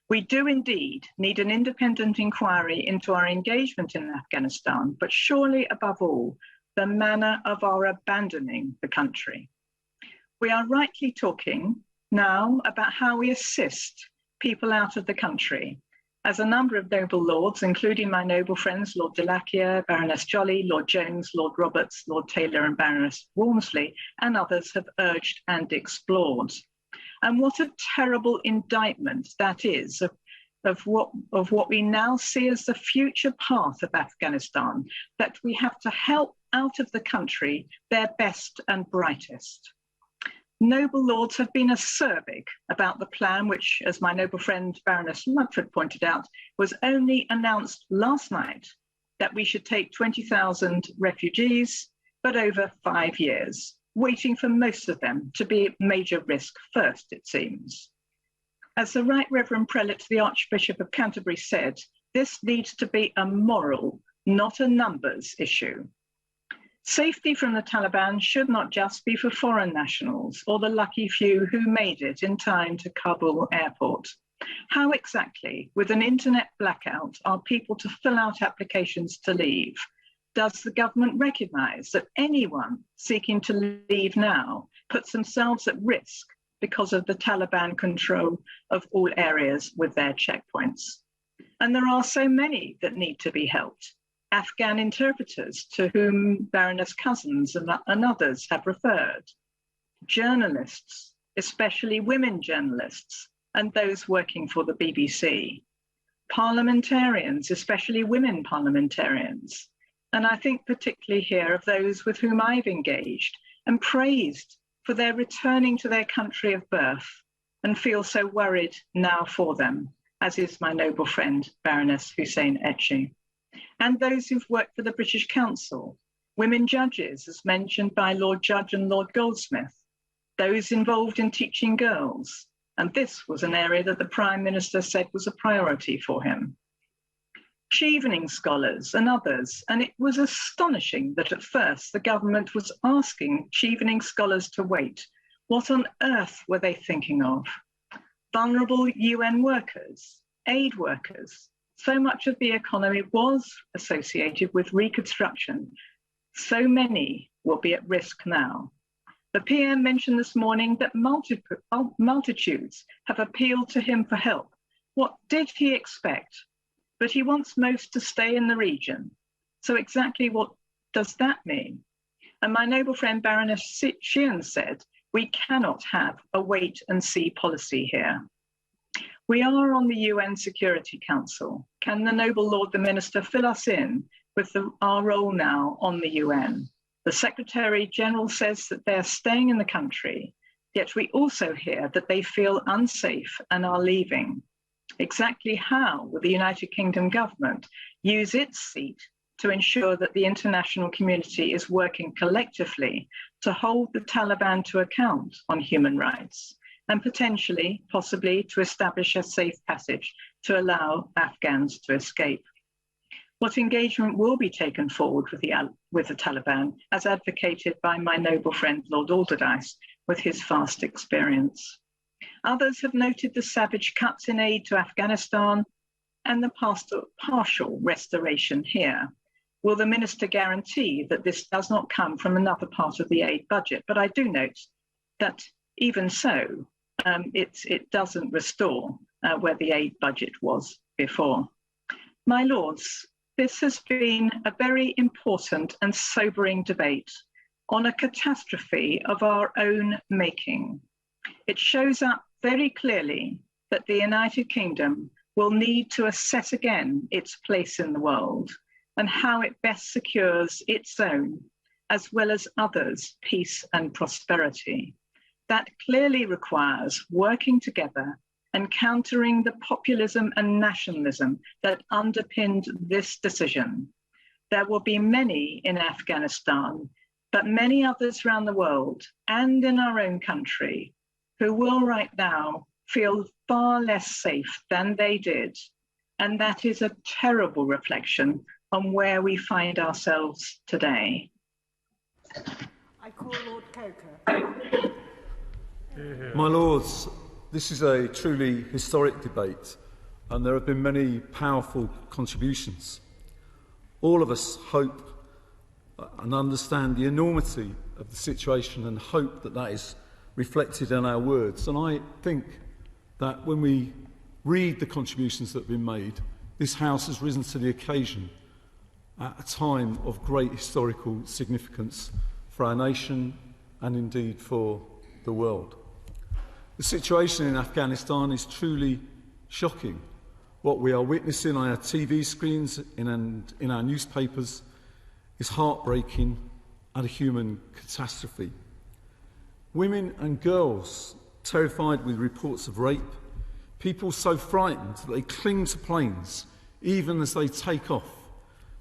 we do indeed need an independent inquiry into our engagement in Afghanistan, but surely above all, the manner of our abandoning the country. We are rightly talking now about how we assist people out of the country, as a number of noble lords, including my noble friends, Lord Delakia, Baroness Jolly, Lord Jones, Lord Roberts, Lord Taylor and Baroness Walmsley, and others have urged and explored. And what a terrible indictment that is of what we now see as the future path of Afghanistan, that we have to help out of the country their best and brightest. Noble lords have been acerbic about the plan, which, as my noble friend Baroness Ludford pointed out, was only announced last night, that we should take 20,000 refugees, but over 5 years, waiting for most of them to be at major risk first, it seems. As the Right Reverend Prelate, the Archbishop of Canterbury said, this needs to be a moral, not a numbers issue. Safety from the Taliban should not just be for foreign nationals or the lucky few who made it in time to Kabul airport. How exactly, with an internet blackout, are people to fill out applications to leave? Does the government recognise that anyone seeking to leave now puts themselves at risk because of the Taliban control of all areas with their checkpoints? And there are so many that need to be helped. Afghan interpreters to whom Baroness Cousins and others have referred, journalists, especially women journalists, and those working for the BBC, parliamentarians, especially women parliamentarians, and I think particularly here of those with whom I've engaged and praised for their returning to their country of birth, and feel so worried now for them, as is my noble friend Baroness Hussein Etchi. And those who've worked for the British Council, women judges, as mentioned by Lord Judge and Lord Goldsmith, those involved in teaching girls, and this was an area that the Prime Minister said was a priority for him. Chevening scholars and others, and it was astonishing that at first the government was asking Chevening scholars to wait. What on earth were they thinking of? Vulnerable UN workers, aid workers. So much of the economy was associated with reconstruction. So many will be at risk now. The PM mentioned this morning that multitudes have appealed to him for help. What did he expect? But he wants most to stay in the region. So exactly what does that mean? And my noble friend Baroness Sheehan said, we cannot have a wait and see policy here. We are on the UN Security Council. Can the noble Lord the Minister fill us in with our role now on the UN? The Secretary General says that they're staying in the country, yet we also hear that they feel unsafe and are leaving. Exactly how will the United Kingdom government use its seat to ensure that the international community is working collectively to hold the Taliban to account on human rights, and potentially, possibly, to establish a safe passage to allow Afghans to escape. What engagement will be taken forward with the Taliban, as advocated by my noble friend Lord Alderdice, with his vast experience? Others have noted the savage cuts in aid to Afghanistan and the partial restoration here. Will the Minister guarantee that this does not come from another part of the aid budget? But I do note that even so, it doesn't restore where the aid budget was before. My Lords, this has been a very important and sobering debate on a catastrophe of our own making. It shows up very clearly that the United Kingdom will need to assess again its place in the world and how it best secures its own, as well as others, peace and prosperity. That clearly requires working together and countering the populism and nationalism that underpinned this decision. There will be many in Afghanistan, but many others around the world and in our own country who will right now feel far less safe than they did. And that is a terrible reflection on where we find ourselves today. I call Lord Coker. My Lords, this is a truly historic debate, and there have been many powerful contributions. All of us hope and understand the enormity of the situation and hope that that is reflected in our words. And I think that when we read the contributions that have been made, this House has risen to the occasion at a time of great historical significance for our nation and indeed for the world. The situation in Afghanistan is truly shocking. What we are witnessing on our TV screens and in our newspapers is heartbreaking and a human catastrophe. Women and girls terrified with reports of rape, people so frightened that they cling to planes even as they take off,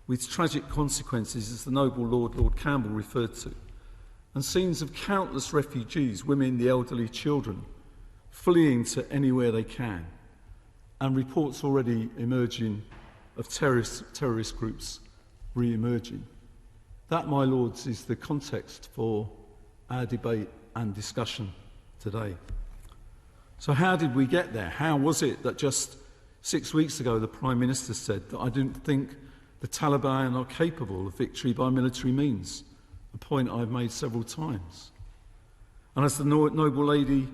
with tragic consequences, as the noble Lord Campbell referred to, and scenes of countless refugees, women, the elderly, children, fleeing to anywhere they can, and reports already emerging of terrorist groups re-emerging. That, my Lords, is the context for our debate and discussion today. So how did we get there? How was it that just 6 weeks ago the Prime Minister said that I didn't think the Taliban are capable of victory by military means, a point I've made several times? And as the noble lady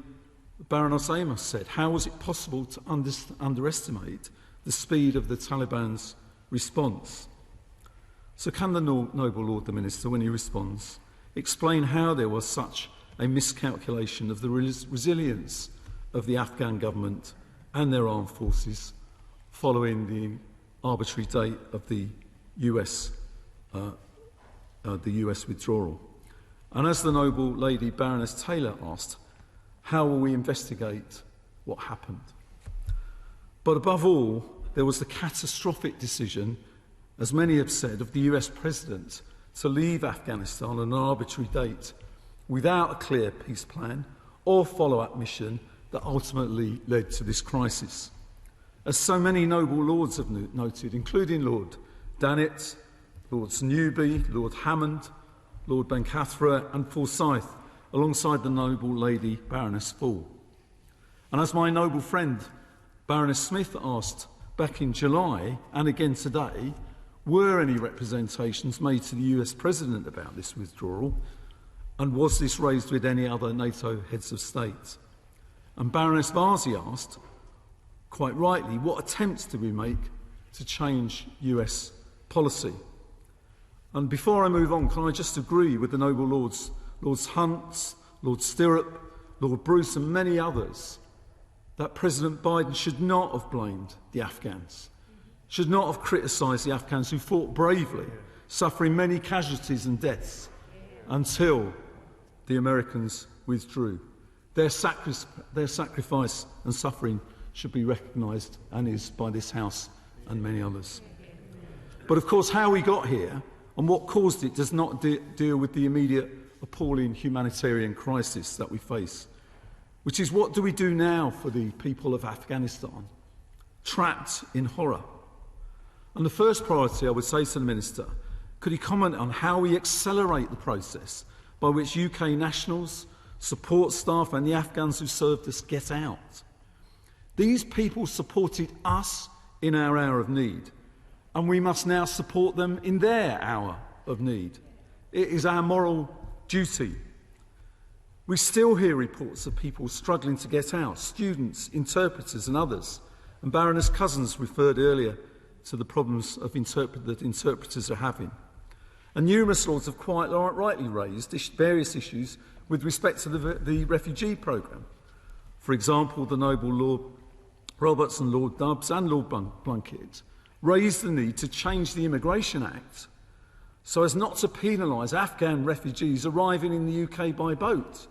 Baroness Amos said, how was it possible to underestimate the speed of the Taliban's response? So can the noble Lord the Minister, when he responds, explain how there was such a miscalculation of the resilience of the Afghan government and their armed forces following the arbitrary date of the US withdrawal? And as the noble lady Baroness Taylor asked, how will we investigate what happened? But above all, there was the catastrophic decision, as many have said, of the US President to leave Afghanistan on an arbitrary date without a clear peace plan or follow-up mission that ultimately led to this crisis. As so many noble lords have noted, including Lord Dannatt, Lords Newby, Lord Hammond, Lord Bencathra and Forsyth, alongside the noble lady Baroness Fall. And as my noble friend Baroness Smith asked back in July and again today, were any representations made to the US President about this withdrawal? And was this raised with any other NATO heads of state? And Baroness Varzi asked, quite rightly, what attempts did we make to change US policy? And before I move on, can I just agree with the noble Lords Hunt, Lord Stirrup, Lord Bruce and many others that President Biden should not have blamed the Afghans, should not have criticised the Afghans who fought bravely, suffering many casualties and deaths, until the Americans withdrew. Their sacrifice and suffering should be recognised, and is, by this House and many others. But of course, how we got here and what caused it does not deal with the immediate appalling humanitarian crisis that we face. which is what do we do now for the people of Afghanistan, trapped in horror? And the first priority I would say to the Minister, could he comment on how we accelerate the process by which UK nationals, support staff and the Afghans who served us get out? These people supported us in our hour of need, and we must now support them in their hour of need. It is our moral duty. We still hear reports of people struggling to get out, students, interpreters and others. And Baroness Cousins referred earlier to the problems of that interpreters are having. And numerous lords have quite rightly raised various issues with respect to the refugee programme. For example, the Noble Lord Roberts and Lord Dubs and Lord Blunkett raised the need to change the Immigration Act so as not to penalise Afghan refugees arriving in the UK by boat.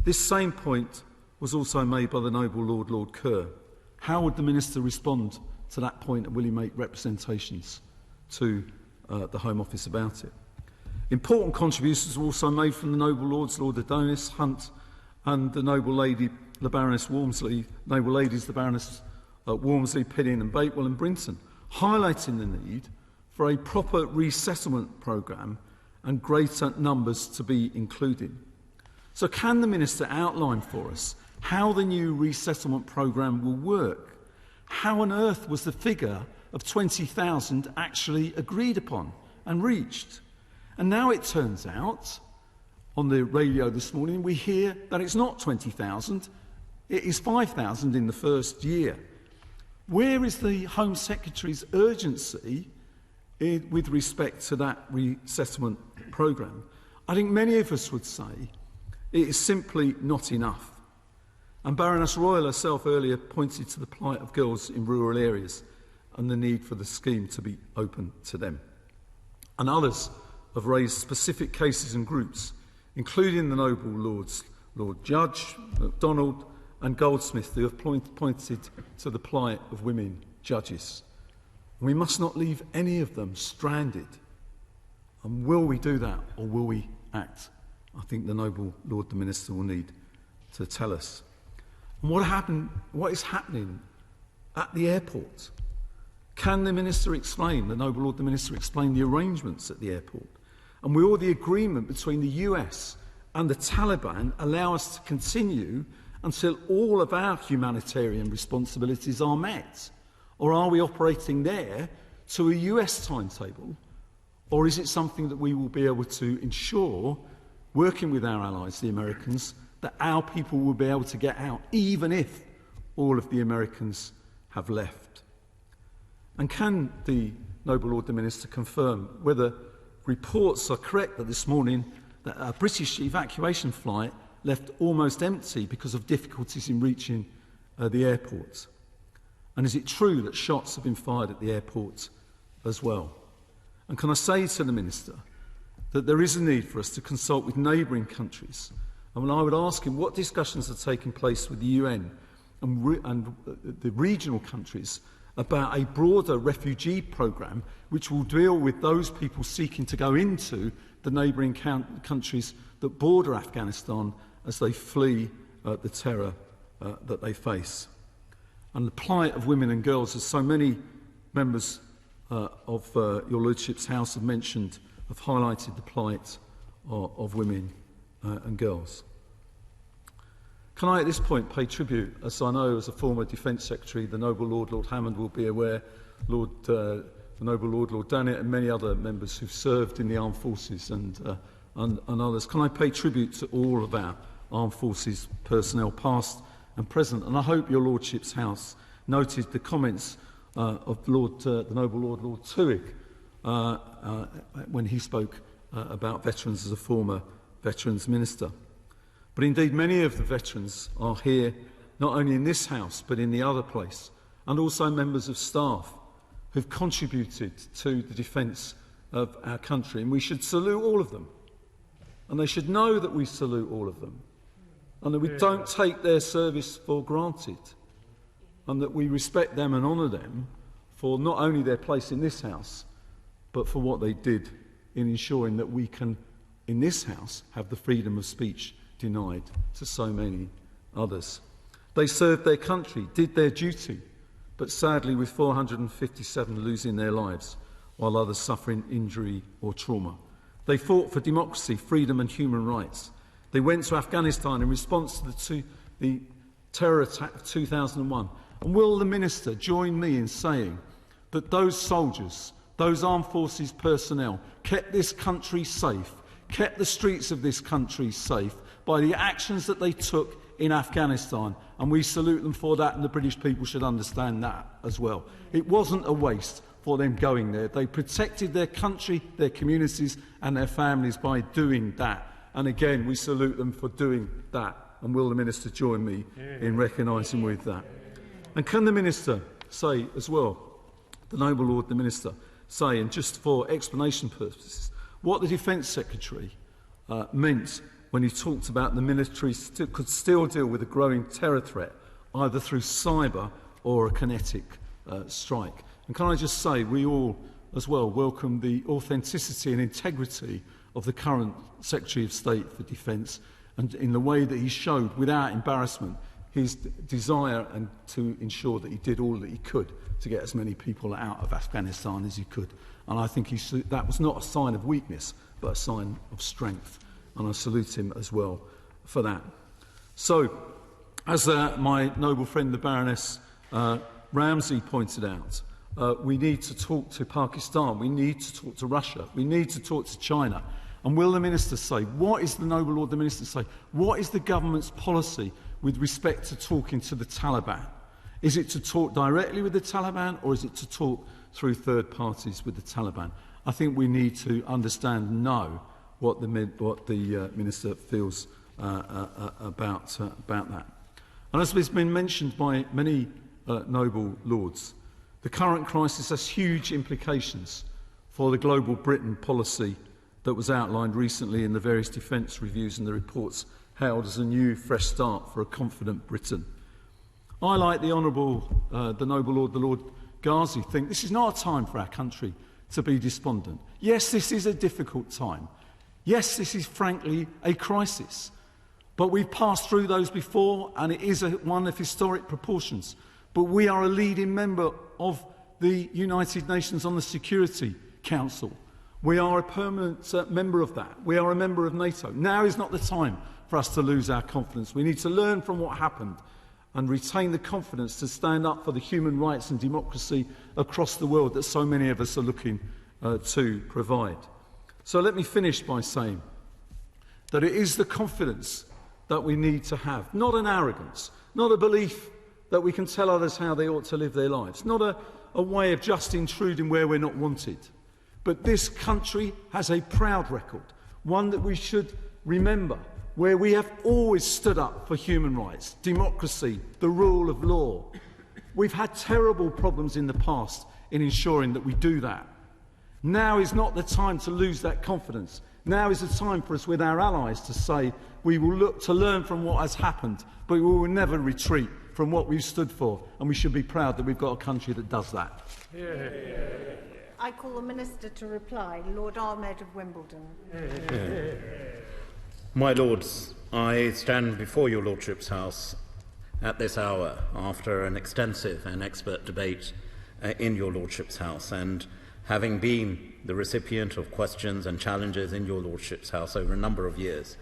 This same point was also made by the Noble Lord, Lord Kerr. How would the Minister respond to that point, and will he make representations to the Home Office about it? Important contributions were also made from the Noble Lords, Lord Adonis, Hunt, and the Noble Lady, the Baroness Walmsley, Noble Ladies, the Baroness Walmsley, Pilling and Bakewell and Brinton, highlighting the need for a proper resettlement programme and greater numbers to be included. So can the Minister outline for us how the new resettlement programme will work? How on earth was the figure of 20,000 actually agreed upon and reached? And now it turns out, on the radio this morning, we hear that it's not 20,000, it is 5,000 in the first year. Where is the Home Secretary's urgency with respect to that resettlement programme? I think many of us would say it is simply not enough. And Baroness Royal herself earlier pointed to the plight of girls in rural areas and the need for the scheme to be open to them. And others have raised specific cases and groups, including the Noble Lords, Lord Judge, MacDonald and Goldsmith, who have pointed to the plight of women judges. And we must not leave any of them stranded. And will we do that, or will we act? I think the Noble Lord the Minister will need to tell us. And what is happening at the airport? Can the Minister explain, the Noble Lord the Minister explain the arrangements at the airport? And will the agreement between the US and the Taliban allow us to continue until all of our humanitarian responsibilities are met? Or are we operating there to a US timetable? Or is it something that we will be able to ensure, working with our allies, the Americans, that our people will be able to get out, even if all of the Americans have left? And can the Noble Lord the Minister confirm whether reports are correct that this morning that a British evacuation flight left almost empty because of difficulties in reaching the airport? And is it true that shots have been fired at the airport as well? And can I say to the Minister that there is a need for us to consult with neighbouring countries? And I would ask him what discussions are taking place with the UN and the regional countries about a broader refugee programme which will deal with those people seeking to go into the neighbouring countries that border Afghanistan as they flee the terror that they face. And the plight of women and girls, as so many members of your Lordship's House have mentioned, have highlighted the plight of women and girls. Can I at this point pay tribute, as I know as a former Defence Secretary, the Noble Lord, Lord Hammond will be aware, the Noble Lord, Lord Dannett and many other members who've served in the armed forces and others. Can I pay tribute to all of our armed forces personnel, past and present? And I hope your Lordship's House noted the comments of the Noble Lord, Lord Tuig, when he spoke about veterans as a former Veterans Minister. But indeed, many of the veterans are here, not only in this House, but in the other place, and also members of staff who've contributed to the defence of our country. And we should salute all of them. And they should know that we salute all of them. And that we don't take their service for granted. And that we respect them and honour them for not only their place in this House, but for what they did in ensuring that we can, in this House, have the freedom of speech denied to so many others. They served their country, did their duty, but sadly with 457 losing their lives, while others suffering injury or trauma. They fought for democracy, freedom and human rights. They went to Afghanistan in response to the terror attack of 2001. And will the Minister join me in saying that those soldiers, those armed forces personnel, kept this country safe, kept the streets of this country safe by the actions that they took in Afghanistan, and we salute them for that, and the British people should understand that as well. It wasn't a waste for them going there. They protected their country, their communities and their families by doing that. And again, we salute them for doing that. And will the Minister join me in recognising with that? And can the Minister say as well, the Noble Lord the Minister, say, and just for explanation purposes, what the Defence Secretary meant when he talked about the military could still deal with a growing terror threat, either through cyber or a kinetic strike. And can I just say, we all as well welcome the authenticity and integrity of the current Secretary of State for Defence, and in the way that he showed, without embarrassment, his desire and to ensure that he did all that he could to get as many people out of Afghanistan as he could. And I think that was not a sign of weakness, but a sign of strength. And I salute him as well for that. So, as my noble friend, the Baroness Ramsey, pointed out, we need to talk to Pakistan, we need to talk to Russia, we need to talk to China. And will the Minister say, what is the Noble Lord the Minister say, what is the government's policy with respect to talking to the Taliban? Is it to talk directly with the Taliban, or is it to talk through third parties with the Taliban? I think we need to understand and know what the Minister feels about that. And as has been mentioned by many noble lords, the current crisis has huge implications for the global Britain policy that was outlined recently in the various defence reviews and the reports hailed as a new fresh start for a confident Britain. I, like the Honourable, the Noble Lord, the Lord Ghazi, think this is not a time for our country to be despondent. Yes, this is a difficult time. Yes, this is frankly a crisis. But we've passed through those before, and it is one of historic proportions. But we are a leading member of the United Nations on the Security Council. We are a permanent member of that. We are a member of NATO. Now is not the time for us to lose our confidence. We need to learn from what happened and retain the confidence to stand up for the human rights and democracy across the world that so many of us are looking to provide. So let me finish by saying that it is the confidence that we need to have, not an arrogance, not a belief that we can tell others how they ought to live their lives, not a way of just intruding where we're not wanted. But this country has a proud record, one that we should remember, where we have always stood up for human rights, democracy, the rule of law. We've had terrible problems in the past in ensuring that we do that. Now is not the time to lose that confidence. Now is the time for us with our allies to say we will look to learn from what has happened, but we will never retreat from what we've stood for, and we should be proud that we've got a country that does that. I call the Minister to reply. Lord Ahmed of Wimbledon. My Lords, I stand before your Lordship's House at this hour after an extensive and expert debate in your Lordship's House, and having been the recipient of questions and challenges in your Lordship's House over a number of years,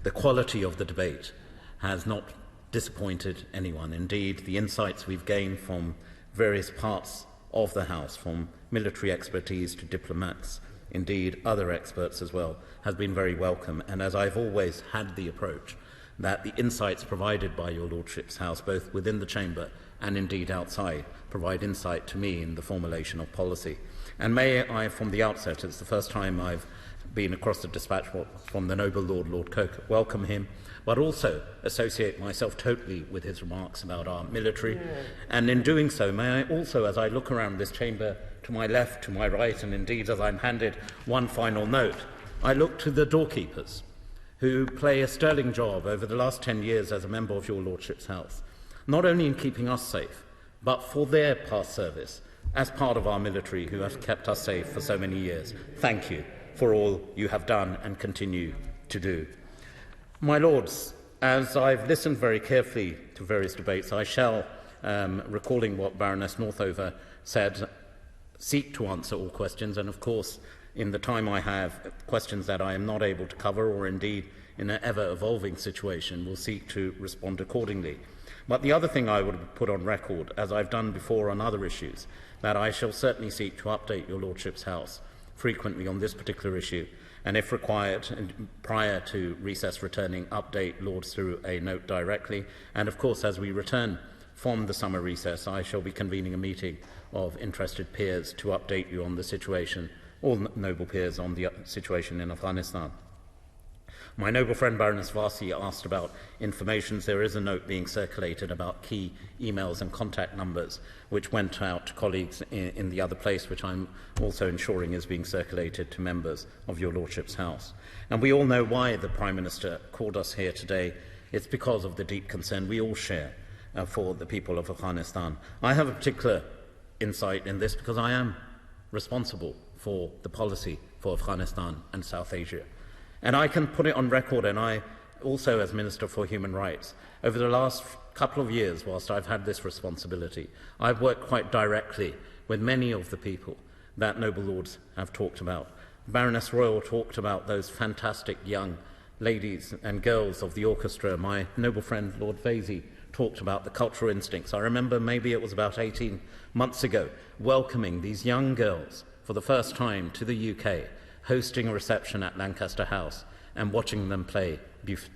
the quality of the debate has not disappointed anyone. Indeed, the insights we've gained from various parts of the House, from military expertise to diplomats, indeed other experts as well, has been very welcome. And as I've always had the approach that the insights provided by your Lordship's House, both within the Chamber and indeed outside, provide insight to me in the formulation of policy. And may I, from the outset, it's the first time I've been across the dispatch from the Noble Lord, Lord Coke, welcome him, but also associate myself totally with his remarks about our military. And in doing so, may I also, as I look around this chamber, to my left, to my right, and indeed as I'm handed one final note, I look to the doorkeepers, who play a sterling job over the last 10 years as a member of your Lordship's House, not only in keeping us safe, but for their past service as part of our military, who have kept us safe for so many years. Thank you for all you have done and continue to do. My Lords, As I've listened very carefully to various debates, I shall, recalling what Baroness Northover said, seek to answer all questions, and of course, in the time I have, questions that I am not able to cover, or indeed in an ever-evolving situation, will seek to respond accordingly. But the other thing I would put on record, as I've done before on other issues, that I shall certainly seek to update your Lordship's House frequently on this particular issue, and if required, and prior to recess returning, update Lords through a note directly. And of course, as we return from the summer recess, I shall be convening a meeting of interested peers to update you on the situation, all noble peers, on the situation in Afghanistan. My noble friend Baroness Varsi asked about informations. There is a note being circulated about key emails and contact numbers, which went out to colleagues in the other place, which I'm also ensuring is being circulated to members of your Lordship's House. And we all know why the Prime Minister called us here today. It's because of the deep concern we all share for the people of Afghanistan. I have a particular insight in this because I am responsible for the policy for Afghanistan and South Asia. And I can put it on record, and I also, as Minister for Human Rights, over the last couple of years, whilst I've had this responsibility, I've worked quite directly with many of the people that noble lords have talked about. Baroness Royal talked about those fantastic young ladies and girls of the orchestra. My noble friend Lord Vasey talked about the cultural instincts. I remember maybe it was about 18 months ago, welcoming these young girls for the first time to the UK, hosting a reception at Lancaster House and watching them play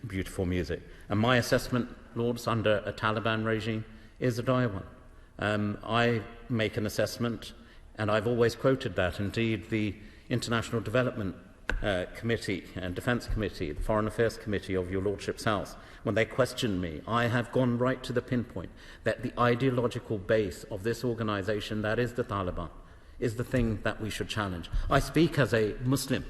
beautiful music. And my assessment, Lords, under a Taliban regime is a dire one. I make an assessment, and I've always quoted that. Indeed, the International Development Committee and Defence Committee, the Foreign Affairs Committee of your Lordship's House, when they questioned me, I have gone right to the pinpoint that the ideological base of this organisation, that is the Taliban, is the thing that we should challenge. I speak as a Muslim.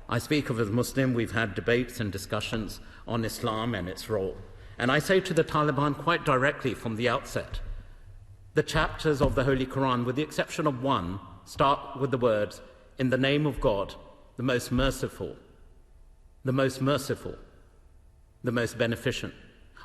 I speak of as a Muslim. We've had debates and discussions on Islam and its role. And I say to the Taliban quite directly from the outset, the chapters of the Holy Quran, with the exception of one, start with the words, "In the name of God, the most merciful, the most merciful, the most beneficent."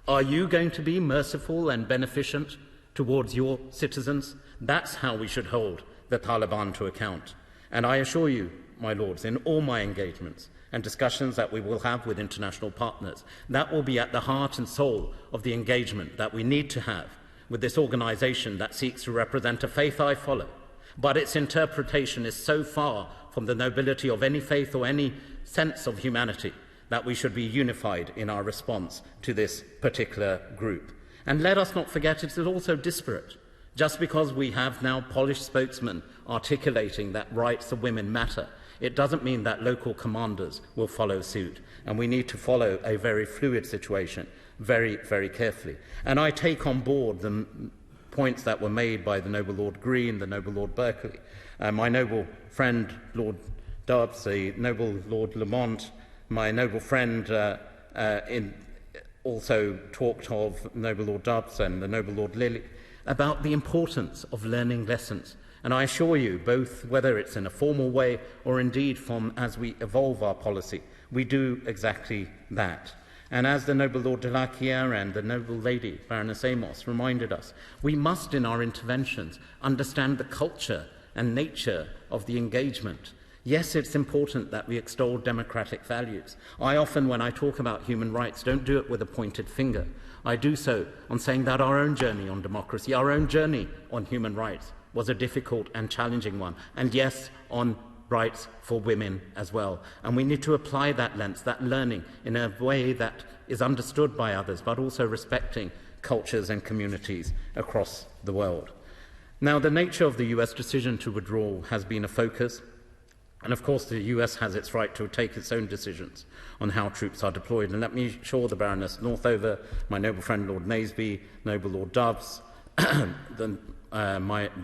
Are you going to be merciful and beneficent towards your citizens? That's how we should hold the Taliban to account. And I assure you, my lords, in all my engagements and discussions that we will have with international partners, that will be at the heart and soul of the engagement that we need to have with this organisation that seeks to represent a faith I follow. But its interpretation is so far from the nobility of any faith or any sense of humanity that we should be unified in our response to this particular group. And let us not forget, it is also disparate. Just because we have now polished spokesmen articulating that rights of women matter, it doesn't mean that local commanders will follow suit. And we need to follow a very fluid situation very, very carefully. And I take on board the points that were made by the noble Lord Green, the noble Lord Berkeley, my noble friend Lord Dubs, the noble Lord Lamont, my noble friend also talked of noble Lord Dubs and the noble Lord Lilly, about the importance of learning lessons. And I assure you, both whether it's in a formal way or indeed from as we evolve our policy, we do exactly that. And as the noble Lord de la Chiere and the noble lady Baroness Amos reminded us, we must in our interventions understand the culture and nature of the engagement. Yes, it's important that we extol democratic values. I often, when I talk about human rights, don't do it with a pointed finger. I do so on saying that our own journey on democracy, our own journey on human rights was a difficult and challenging one. And yes, on rights for women as well. And we need to apply that lens, that learning, in a way that is understood by others, but also respecting cultures and communities across the world. Now, the nature of the US decision to withdraw has been a focus. And of course, the US has its right to take its own decisions on how troops are deployed. And let me assure the Baroness Northover, my noble friend Lord Naseby, noble Lord Doves, the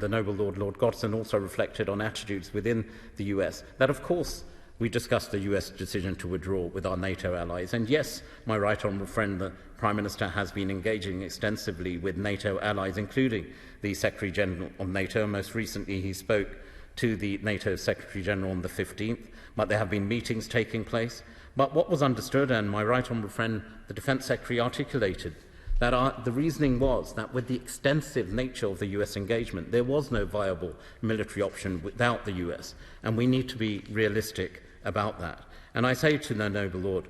noble Lord Godson also reflected on attitudes within the US, that of course we discussed the US decision to withdraw with our NATO allies. And yes, my right honourable friend, the Prime Minister, has been engaging extensively with NATO allies, including the Secretary General of NATO. Most recently, he spoke to the NATO Secretary General on the 15th, but there have been meetings taking place. But what was understood, and my right honourable friend, the Defence Secretary, articulated, that the reasoning was that with the extensive nature of the US engagement, there was no viable military option without the US, and we need to be realistic about that. And I say to the noble Lord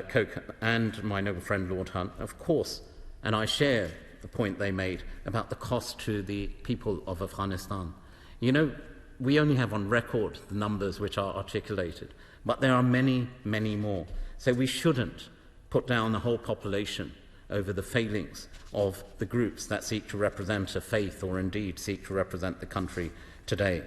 Coke and my noble friend Lord Hunt, of course, and I share the point they made about the cost to the people of Afghanistan. You know, we only have on record the numbers which are articulated, but there are many, many more. So we shouldn't put down the whole population over the failings of the groups that seek to represent a faith or indeed seek to represent the country today.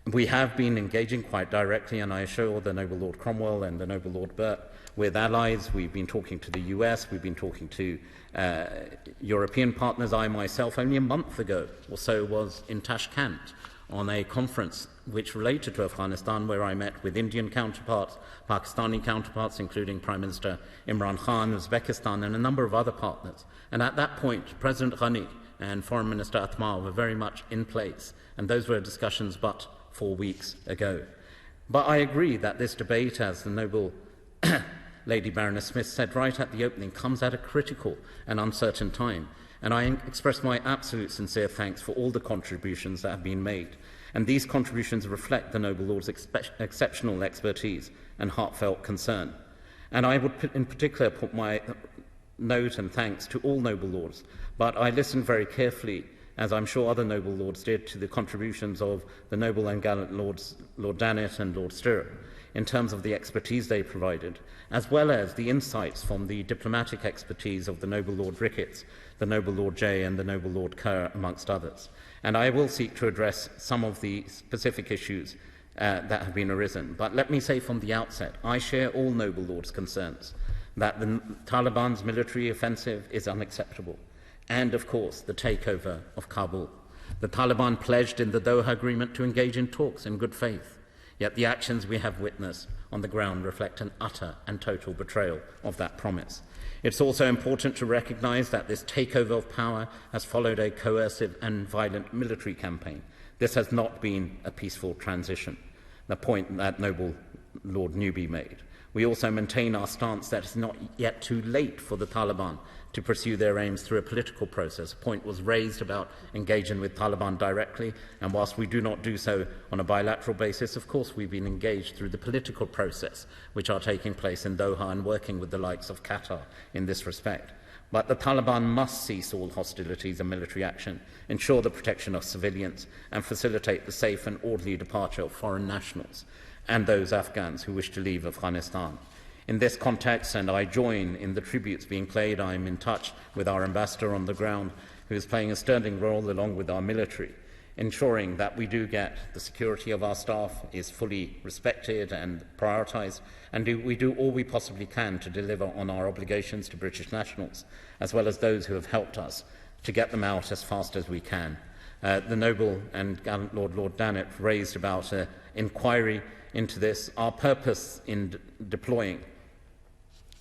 We have been engaging quite directly, and I assure the noble Lord Cromwell and the noble Lord Burt, with allies. We've been talking to the US, we've been talking to European partners. I myself, only a month ago or so, was in Tashkent on a conference which related to Afghanistan, where I met with Indian counterparts, Pakistani counterparts, including Prime Minister Imran Khan, Uzbekistan, and a number of other partners. And at that point, President Ghani and Foreign Minister Atmar were very much in place, and those were discussions but 4 weeks ago. But I agree that this debate, as the noble Lady Baroness Smith said right at the opening, comes at a critical and uncertain time. And I express my absolute sincere thanks for all the contributions that have been made. And these contributions reflect the noble Lord's exceptional expertise and heartfelt concern. And I would in particular put my note and thanks to all noble lords, but I listened very carefully, as I'm sure other noble lords did, to the contributions of the noble and gallant lords, Lord Danett and Lord Stirrup, in terms of the expertise they provided, as well as the insights from the diplomatic expertise of the noble Lord Ricketts, the noble Lord Jay and the noble Lord Kerr, amongst others. And I will seek to address some of the specific issues that have been arisen. But let me say from the outset, I share all noble lords' concerns that the Taliban's military offensive is unacceptable, and of course the takeover of Kabul. The Taliban pledged in the Doha Agreement to engage in talks in good faith, yet the actions we have witnessed on the ground reflect an utter and total betrayal of that promise. It's also important to recognise that this takeover of power has followed a coercive and violent military campaign. This has not been a peaceful transition, the point that noble Lord Newby made. We also maintain our stance that it's not yet too late for the Taliban to pursue their aims through a political process. A point was raised about engaging with Taliban directly, and whilst we do not do so on a bilateral basis, of course we've been engaged through the political process which are taking place in Doha and working with the likes of Qatar in this respect. But the Taliban must cease all hostilities and military action, ensure the protection of civilians, and facilitate the safe and orderly departure of foreign nationals and those Afghans who wish to leave Afghanistan. In this context, and I join in the tributes being played, I am in touch with our ambassador on the ground, who is playing a sterling role along with our military, ensuring that we do get the security of our staff is fully respected and prioritised, and we do all we possibly can to deliver on our obligations to British nationals, as well as those who have helped us to get them out as fast as we can. The noble and gallant Lord Danett raised about inquiry into this. Our purpose in deploying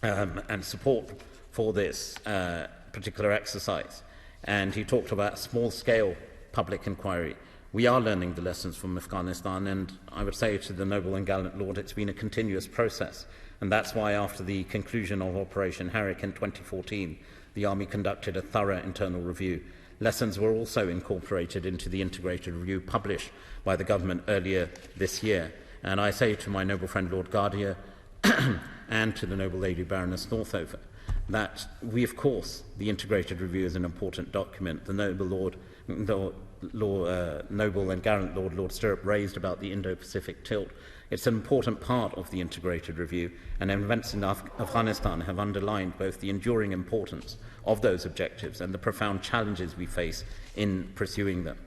and support for this particular exercise, and he talked about small-scale public inquiry. We are learning the lessons from Afghanistan, and I would say to the noble and gallant Lord, it's been a continuous process, and that's why after the conclusion of Operation Herrick in 2014, the Army conducted a thorough internal review. Lessons were also incorporated into the integrated review published by the government earlier this year. And I say to my noble friend Lord Gardier and to the noble Lady Baroness Northover that we, of course, the integrated review is an important document. The noble noble and gallant Lord Stirrup raised about the Indo-Pacific tilt. It's an important part of the integrated review, and events in Afghanistan have underlined both the enduring importance of those objectives and the profound challenges we face in pursuing them.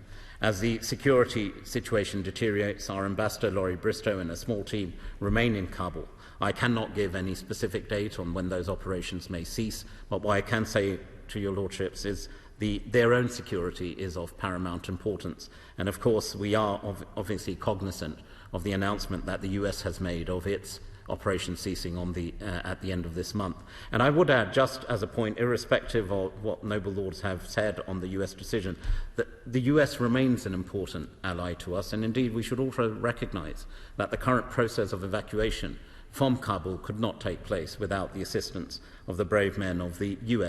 As the security situation deteriorates, our ambassador, Laurie Bristow, and a small team remain in Kabul. I cannot give any specific date on when those operations may cease, but what I can say to your lordships is their own security is of paramount importance. And of course, we are obviously cognizant of the announcement that the US has made of its operation ceasing on at the end of this month. And I would add, just as a point, irrespective of what noble lords have said on the US decision, that the US remains an important ally to us, and indeed we should also recognise that the current process of evacuation from Kabul could not take place without the assistance of the brave men of the US.